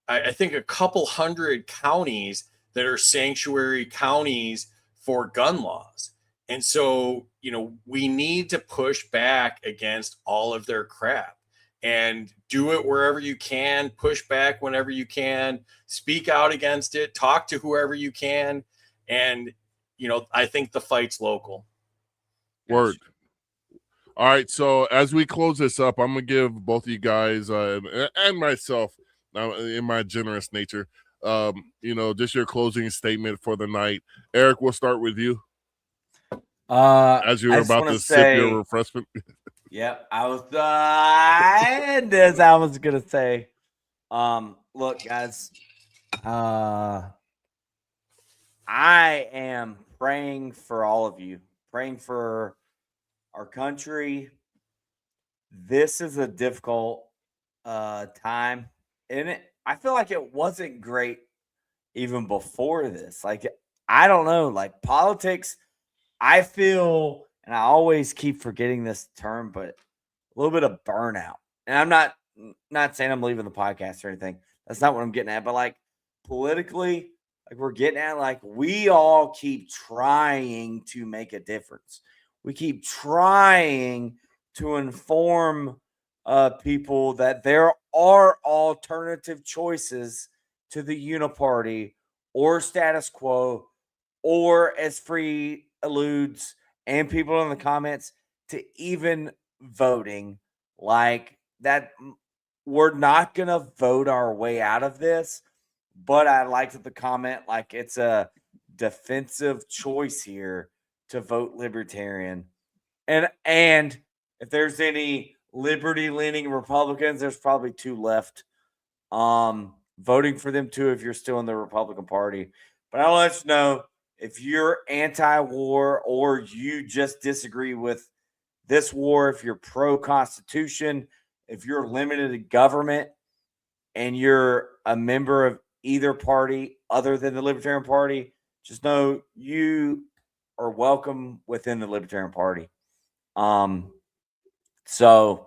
I think, a couple hundred counties that are sanctuary counties for gun laws. And so, you know, we need to push back against all of their crap and do it wherever you can, push back whenever you can, speak out against it, talk to whoever you can. And, you know, I think the fight's local. Word. All right. So as we close this up, I'm going to give both of you guys and myself, in my generous nature, you know, just your closing statement for the night. Eric, we'll start with you. As you were about to sip your refreshment. Yep, I was gonna say, look, guys, I am praying for all of you, praying for our country. This is a difficult time, and I feel like it wasn't great even before this. Like, I don't know, like politics, I feel, and I always keep forgetting this term, but a little bit of burnout. And I'm not saying I'm leaving the podcast or anything. That's not what I'm getting at. But like politically, like we're getting at, like we all keep trying to make a difference. We keep trying to inform people that there are alternative choices to the uniparty or status quo, or, as Free alludes, and people in the comments, to even voting. Like that, we're not going to vote our way out of this, but I liked the comment, like it's a defensive choice here to vote libertarian. And if there's any liberty leaning Republicans, there's probably two left. Voting for them too if you're still in the Republican Party. But I'll let you know, if you're anti-war or you just disagree with this war, if you're pro-Constitution, if you're limited to government, and you're a member of either party other than the Libertarian Party, just know you are welcome within the Libertarian Party. So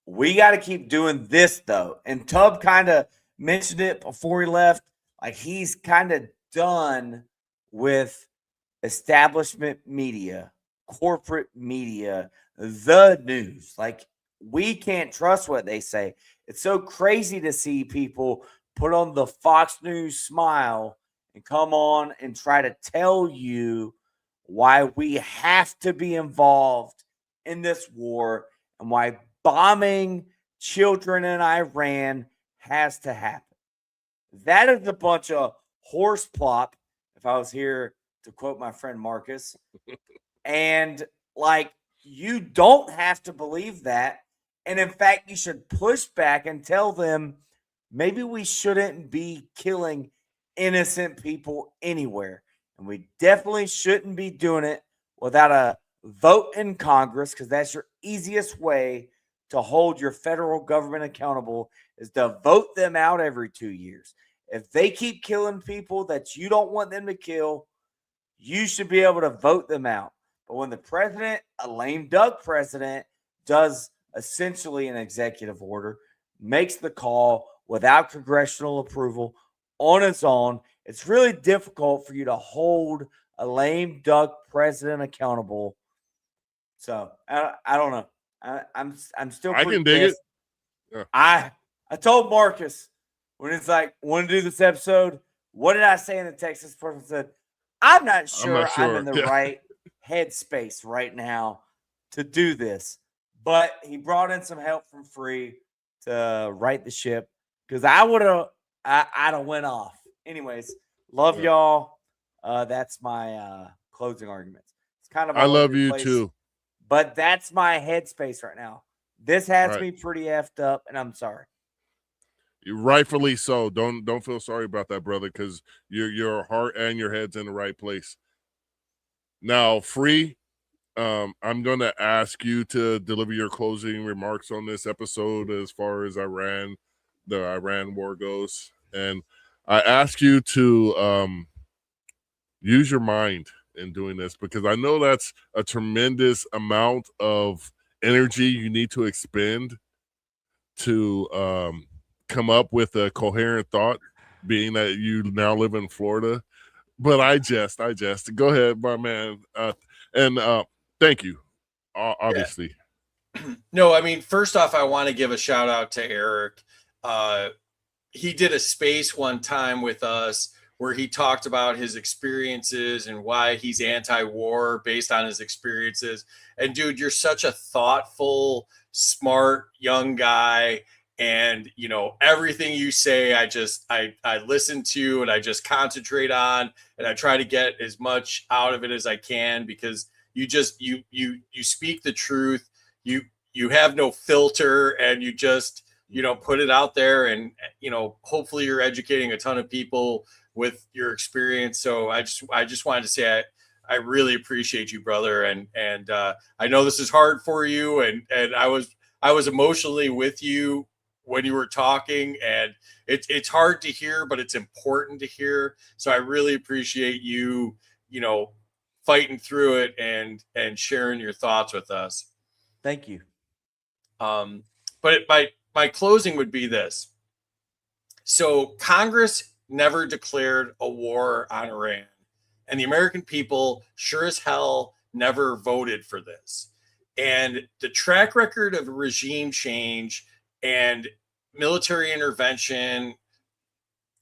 we got to keep doing this, though. And Tubb kind of mentioned it before he left. Like, he's kind of done with establishment media, corporate media, the news. Like, we can't trust what they say. It's so crazy to see people put on the Fox News smile and come on and try to tell you why we have to be involved in this war and why bombing children in Iran has to happen. That is a bunch of horse plop, if I was here to quote my friend Marcus. And like, you don't have to believe that. And in fact, you should push back and tell them maybe we shouldn't be killing innocent people anywhere. And we definitely shouldn't be doing it without a vote in Congress, because that's your easiest way to hold your federal government accountable, is to vote them out every 2 years. If they keep killing people that you don't want them to kill, you should be able to vote them out. But when the president, a lame duck president, does essentially an executive order, makes the call without congressional approval on its own, it's really difficult for you to hold a lame duck president accountable. So I don't know. I'm still. I can dig pissed. it. Yeah. I told Marcus when it's like, want to do this episode, what did I say in the Texas person said? I'm not sure I'm in the right headspace right now to do this. But he brought in some help from Free to right the ship, because I I'd have went off. Anyways, love Yeah. y'all. That's my closing arguments. It's kind of I all over love the you place, too. but that's my headspace right now. This has Right. me pretty effed up, and I'm sorry. Rightfully so. Don't feel sorry about that, brother, because your heart and your head's in the right place. Now, Free, I'm going to ask you to deliver your closing remarks on this episode as far as the Iran war goes. And I ask you to use your mind in doing this, because I know that's a tremendous amount of energy you need to expend to come up with a coherent thought, being that you now live in Florida. But I jest. Go ahead, my man. And thank you, obviously. No, I mean, first off, I want to give a shout out to Eric. He did a space one time with us where he talked about his experiences and why he's anti-war based on his experiences. And dude, you're such a thoughtful, smart young guy. And you know, everything you say, I listen to and I just concentrate on, and I try to get as much out of it as I can, because you speak the truth. You have no filter, and you just, you know, put it out there, and you know, hopefully you're educating a ton of people with your experience. So I just wanted to say I really appreciate you, brother, and I know this is hard for you, and I was emotionally with you when you were talking, and it's hard to hear, but it's important to hear. So I really appreciate you, you know, fighting through it and sharing your thoughts with us. Thank you. But my closing would be this. So Congress never declared a war on Iran, and the American people sure as hell never voted for this. And the track record of regime change and military intervention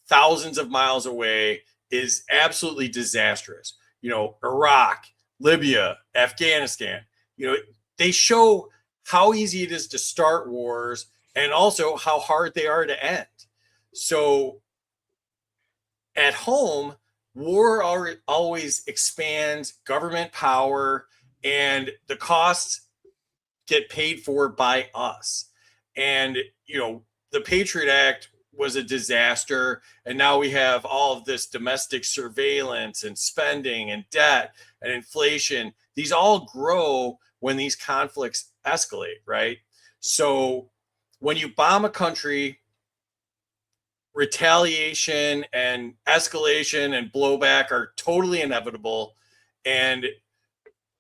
thousands of miles away is absolutely disastrous. You know, Iraq, Libya, Afghanistan, you know, they show how easy it is to start wars and also how hard they are to end. So at home, war always expands government power, and the costs get paid for by us. And, you know, the Patriot Act was a disaster. And now we have all of this domestic surveillance and spending and debt and inflation. These all grow when these conflicts escalate, right? So when you bomb a country, retaliation and escalation and blowback are totally inevitable. And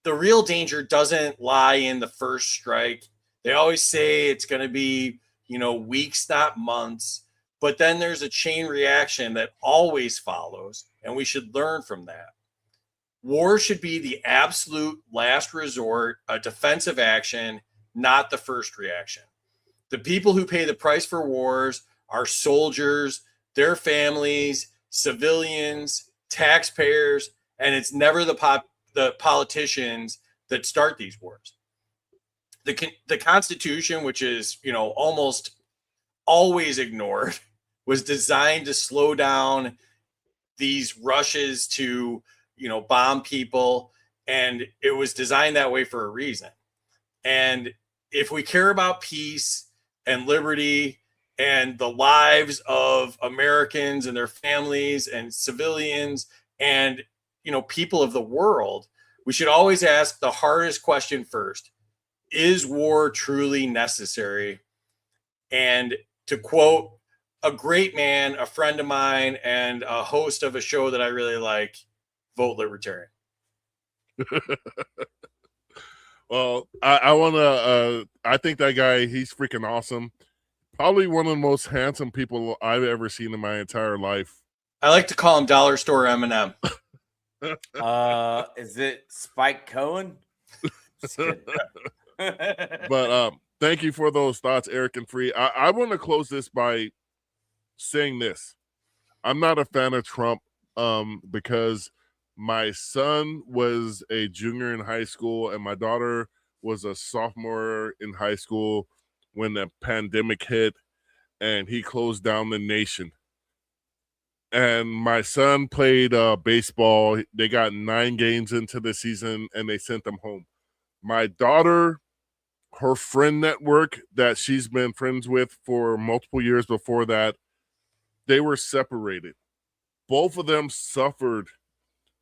the real danger doesn't lie in the first strike. They always say it's going to be, you know, weeks, not months. But then there's a chain reaction that always follows, and we should learn from that. War should be the absolute last resort, a defensive action, not the first reaction. The people who pay the price for wars are soldiers, their families, civilians, taxpayers, and it's never the politicians that start these wars. The Constitution, which is, you know, almost always ignored, was designed to slow down these rushes to, you know, bomb people, and it was designed that way for a reason. And if we care about peace and liberty and the lives of Americans and their families and civilians and, you know, people of the world, we should always ask the hardest question first. Is war truly necessary? And to quote a great man, a friend of mine, and a host of a show that I really like, vote libertarian. Well, I want to, I think that guy, he's freaking awesome. Probably one of the most handsome people I've ever seen in my entire life. I like to call him Dollar Store Eminem. Is it Spike Cohen? But thank you for those thoughts, Eric and Free. I want to close this by saying this. I'm not a fan of Trump because my son was a junior in high school and my daughter was a sophomore in high school when the pandemic hit and he closed down the nation and my son played baseball. They got 9 games into the season, and they sent them home. My daughter, her friend network that she's been friends with for multiple years before that, they were separated. Both of them suffered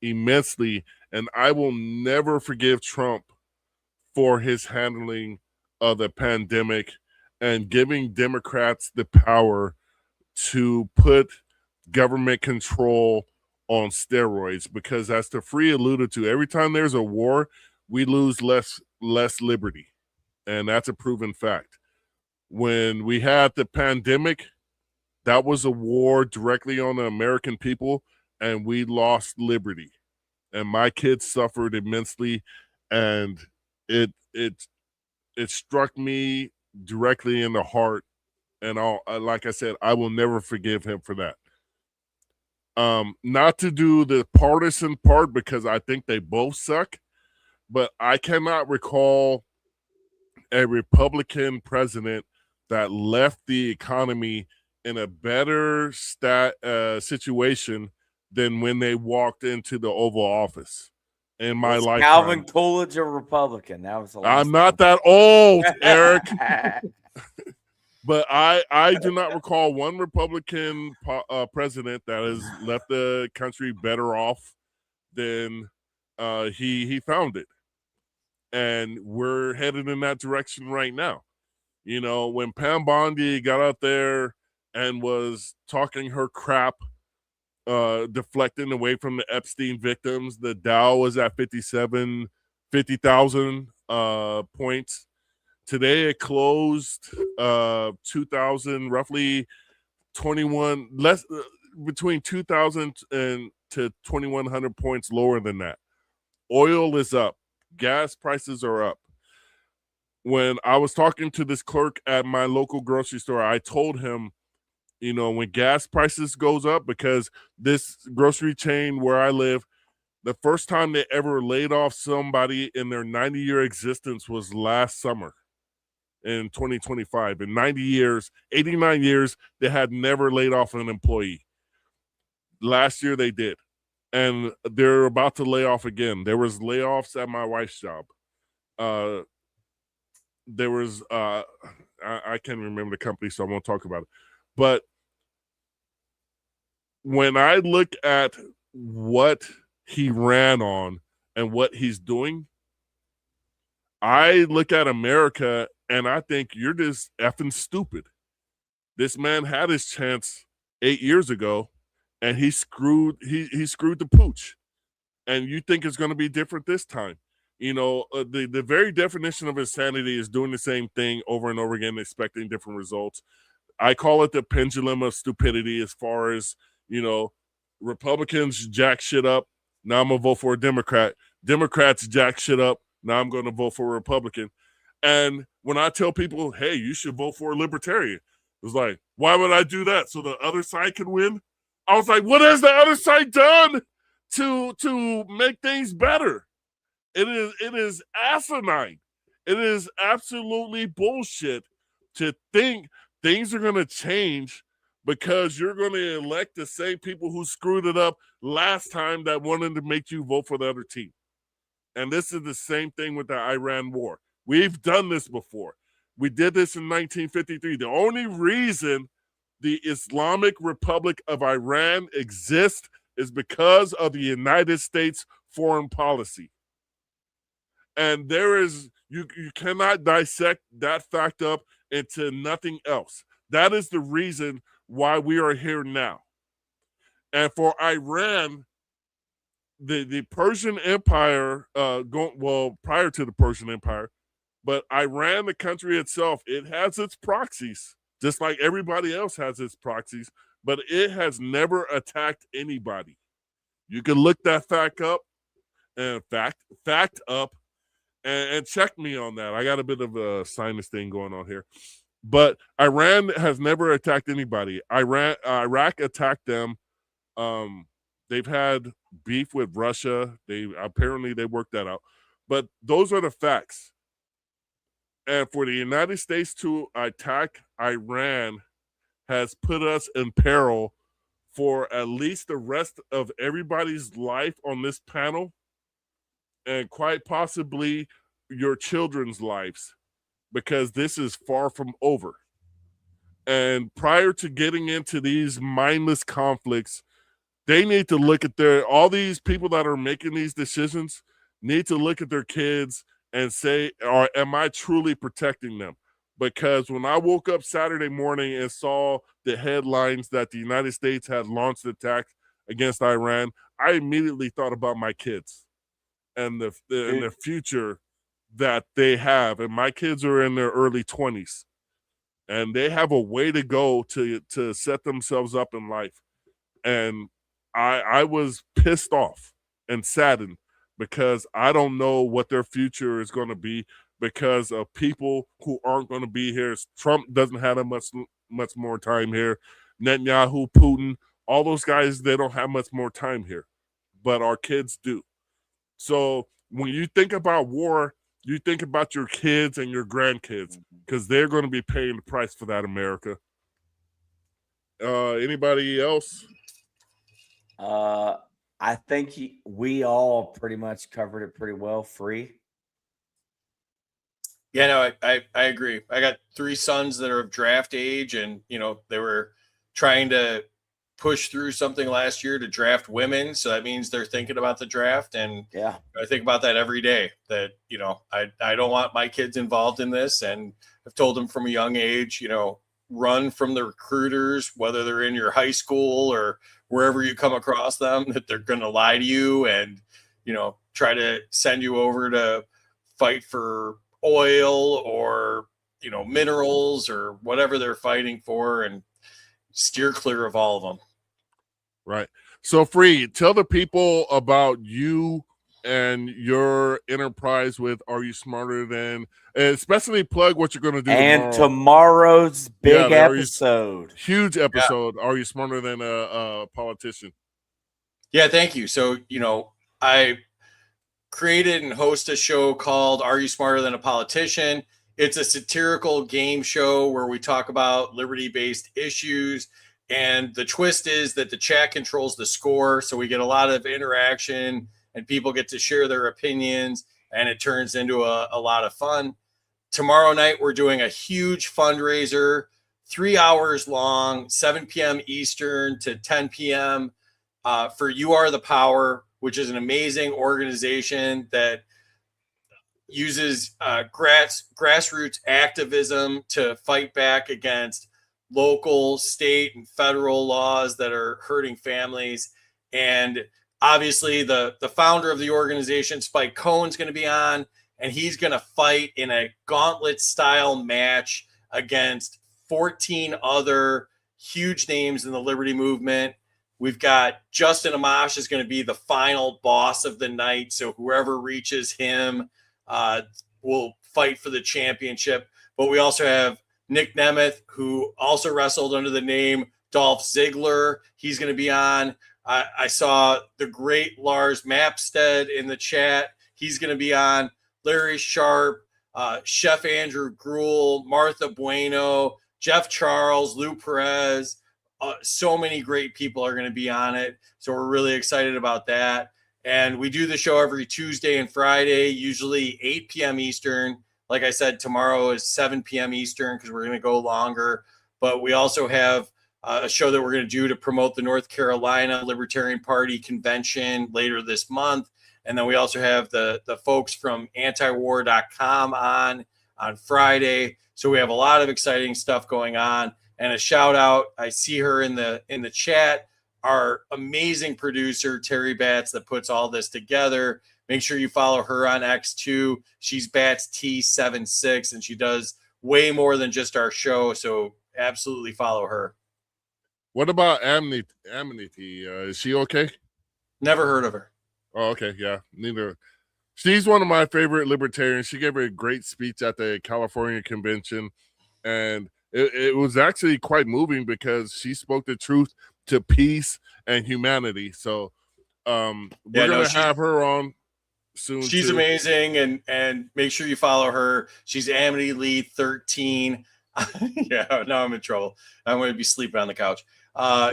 immensely, and I will never forgive Trump for his handling of the pandemic and giving Democrats the power to put government control on steroids, because as the Free alluded to, every time there's a war, we lose less liberty, and that's a proven fact. When we had the pandemic, that was a war directly on the American people, and we lost liberty, and my kids suffered immensely, and it struck me directly in the heart, and like I said, I will never forgive him for that. Not to do the partisan part, because I think they both suck, but I cannot recall a Republican president that left the economy in a better situation than when they walked into the Oval Office in my Was lifetime. Calvin Coolidge a Republican? That was the last I'm not time. that old, Eric. But I do not recall one Republican president that has left the country better off than he found it. And we're headed in that direction right now. You know, when Pam Bondi got out there and was talking her crap, deflecting away from the Epstein victims, the Dow was at 50,000 points. Today it closed 2,000, roughly 21, less between 2,000 and to 2,100 points lower than that. Oil is up. Gas prices are up. When I was talking to this clerk at my local grocery store, I told him, you know, when gas prices goes up, because this grocery chain where I live, the first time they ever laid off somebody in their 90-year existence was last summer in 2025. In 89 years, they had never laid off an employee. Last year they did. And they're about to lay off again. There was layoffs at my wife's job. There was, I can't remember the company, so I won't talk about it. But when I look at what he ran on and what he's doing, I look at America and I think you're just effing stupid. This man had his chance 8 years ago, and he screwed the pooch. And you think it's going to be different this time. You know, the very definition of insanity is doing the same thing over and over again, expecting different results. I call it the pendulum of stupidity, as far as, you know, Republicans jack shit up. Now I'm going to vote for a Democrat. Democrats jack shit up. Now I'm going to vote for a Republican. And when I tell people, hey, you should vote for a libertarian, it's like, why would I do that? So the other side can win? I was like, what has the other side done to make things better? It is asinine. It is absolutely bullshit to think things are going to change because you're going to elect the same people who screwed it up last time that wanted to make you vote for the other team. And this is the same thing with the Iran war. We've done this before. We did this in 1953. The only reason the Islamic Republic of Iran exists is because of the United States foreign policy. And you cannot dissect that fact up into nothing else. That is the reason why we are here now. And for Iran, the Persian Empire, prior to the Persian Empire, but Iran, the country itself, it has its proxies, just like everybody else has its proxies, but it has never attacked anybody. You can look that fact up and and check me on that. I got a bit of a sinus thing going on here. But Iran has never attacked anybody. Iraq attacked them. They've had beef with Russia. They worked that out. But those are the facts. And for the United States to attack Iran has put us in peril for at least the rest of everybody's life on this panel, and quite possibly your children's lives, because this is far from over. And prior to getting into these mindless conflicts, they need to look at all these people that are making these decisions need to look at their kids and say, am I truly protecting them? Because when I woke up Saturday morning and saw the headlines that the United States had launched attacks against Iran, I immediately thought about my kids and the future that they have. And my kids are in their early 20s, and they have a way to go to set themselves up in life. And I was pissed off and saddened because I don't know what their future is going to be because of people who aren't going to be here. Trump doesn't have much more time here. Netanyahu, Putin, all those guys, they don't have much more time here, but our kids do. So when you think about war, you think about your kids and your grandkids, because they're going to be paying the price for that, America. Anybody else? I think we all pretty much covered it pretty well. Free. Yeah, no, I agree. I got 3 sons that are of draft age, and they were trying to push through something last year to draft women. So that means they're thinking about the draft. And yeah, I think about that every day, that, I don't want my kids involved in this. And I've told them from a young age, run from the recruiters, whether they're in your high school or wherever you come across them, that they're going to lie to you and, try to send you over to fight for oil or, minerals or whatever they're fighting for, and steer clear of all of them. Right. So, Free, tell the people about you and your enterprise with Are You Smarter Than, and especially plug what you're going to do and tomorrow. Tomorrow's big episode. Huge episode. Yeah. Are You Smarter Than a Politician? Yeah, thank you. So, I created and host a show called Are You Smarter Than a Politician? It's a satirical game show where we talk about liberty-based issues. And the twist is that the chat controls the score. So we get a lot of interaction and people get to share their opinions, and it turns into a lot of fun. Tomorrow night, we're doing a huge fundraiser, 3 hours long, 7 p.m. Eastern to 10 p.m. For You Are the Power, which is an amazing organization that uses grassroots activism to fight back against local, state, and federal laws that are hurting families. And obviously the founder of the organization, Spike Cohen's going to be on, and he's going to fight in a gauntlet style match against 14 other huge names in the liberty movement. We've got Justin Amash is going to be the final boss of the night. So whoever reaches him will fight for the championship. But we also have Nick Nemeth, who also wrestled under the name Dolph Ziggler. He's going to be on. I saw the great Lars Mapstead in the chat. He's going to be on. Larry Sharp, Chef Andrew Gruel, Martha Bueno, Jeff Charles, Lou Perez. So many great people are going to be on it. So we're really excited about that. And we do the show every Tuesday and Friday, usually 8 p.m. Eastern. Like I said, tomorrow is 7 p.m. Eastern because we're going to go longer. But we also have a show that we're going to do to promote the North Carolina Libertarian Party convention later this month. And then we also have the folks from antiwar.com on Friday. So we have a lot of exciting stuff going on. And a shout out, I see her in the chat, our amazing producer, Terry Batts, that puts all this together. Make sure you follow her on X too. She's Batts T76, and she does way more than just our show. So absolutely follow her. What about Amity? Is she okay? Never heard of her. Oh, okay. Yeah, neither. She's one of my favorite libertarians. She gave a great speech at the California convention, and it was actually quite moving because she spoke the truth to peace and humanity. So we're going to have her on soon. She's too. amazing, and make sure you follow her. She's Amity Lee 13. Yeah, now I'm in trouble. I'm going to be sleeping on the couch.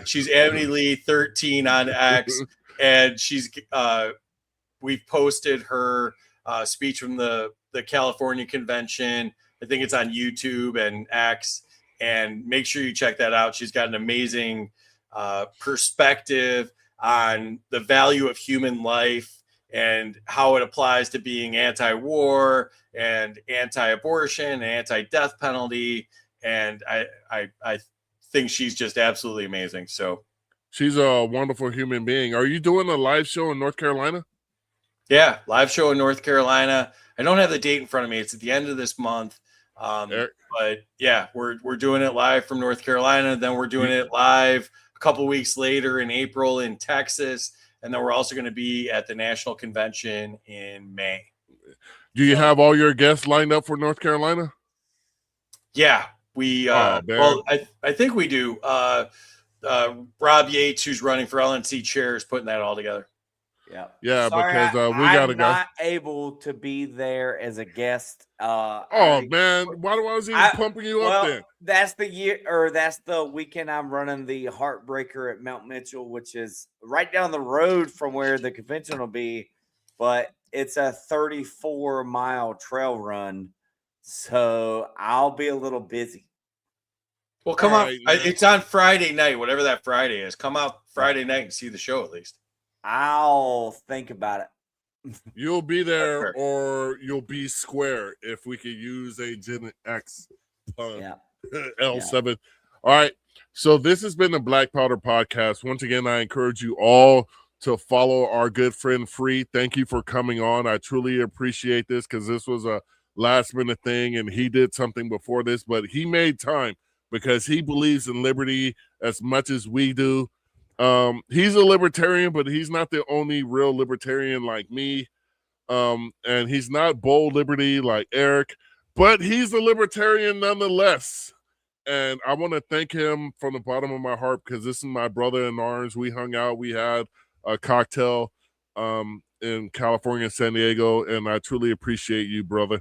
She's Ebony Lee 13 on X, and we've posted her speech from the California convention. I think it's on YouTube and X, and make sure you check that out. She's got an amazing perspective on the value of human life and how it applies to being anti-war and anti-abortion and anti-death penalty. And I think she's just absolutely amazing. So she's a wonderful human being. Are you doing a live show in North Carolina? Yeah, live show in North Carolina. I don't have the date in front of me. It's at the end of this month. But yeah, we're doing it live from North Carolina. Then we're doing it live a couple weeks later in April in Texas. And then we're also going to be at the national convention in May. Do you have all your guests lined up for North Carolina? Yeah, we well, I think we do. Rob Yates, who's running for LNC chair, is putting that all together. Yeah, Sorry, because we gotta go. I'm not able to be there as a guest. Man, why was he pumping you up then? That's the weekend I'm running the Heartbreaker at Mount Mitchell, which is right down the road from where the convention will be, but it's a 34-mile trail run, so I'll be a little busy. Well, come on. It's on Friday night, whatever that Friday is. Come out Friday night and see the show at least. I'll think about it. You'll be there or you'll be square, if we could use a Gen X L7. Yeah. All right. So this has been the Black Powder Podcast. Once again, I encourage you all to follow our good friend Free. Thank you for coming on. I truly appreciate this because this was a last minute thing and he did something before this, but he made time because he believes in liberty as much as we do. He's a libertarian, but he's not the only real libertarian like me. And he's not bold liberty like Eric, but he's a libertarian nonetheless. And I want to thank him from the bottom of my heart because this is my brother in arms. We hung out. We had a cocktail in California, San Diego, and I truly appreciate you, brother.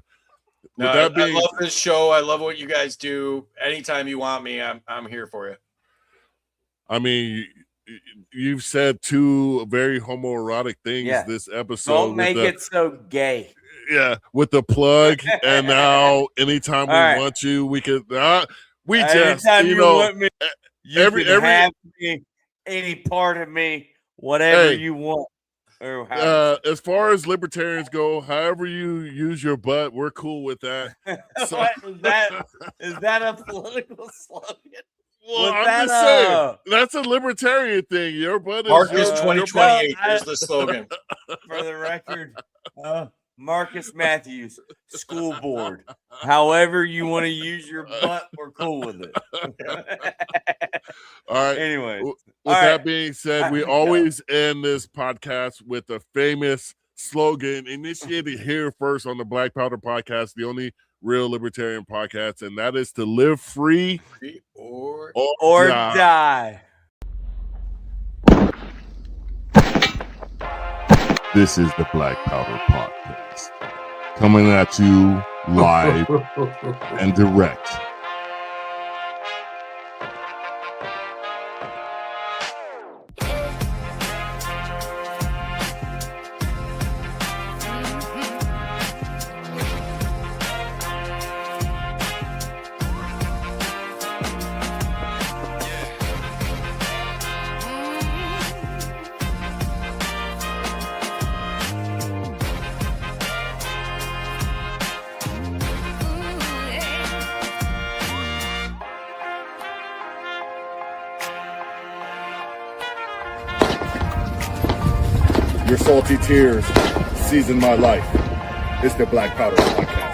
I love this show. I love what you guys do. Anytime you want me, I'm here for you. I mean, you've said two very homoerotic things this episode. Don't make it so gay. Yeah, with the plug, and now anytime we want you, we could. We just, want me, you every have me, any part of me, whatever you want. As far as libertarians go, however you use your butt, we're cool with that. So, is that a political slogan? Well, I'm just saying that's a libertarian thing. Your butt is Marcus 2028 is the slogan. For the record, Marcus Matthews, school board. However you want to use your butt, we're cool with it. All right. Anyway, with that being said, we always end this podcast with a famous slogan initiated here first on the Black Powder Podcast, the only real libertarian podcast, and that is to live free or die. This is the Black Powder Podcast, coming at you live and direct. Your salty tears season my life. It's the Black Powder Podcast.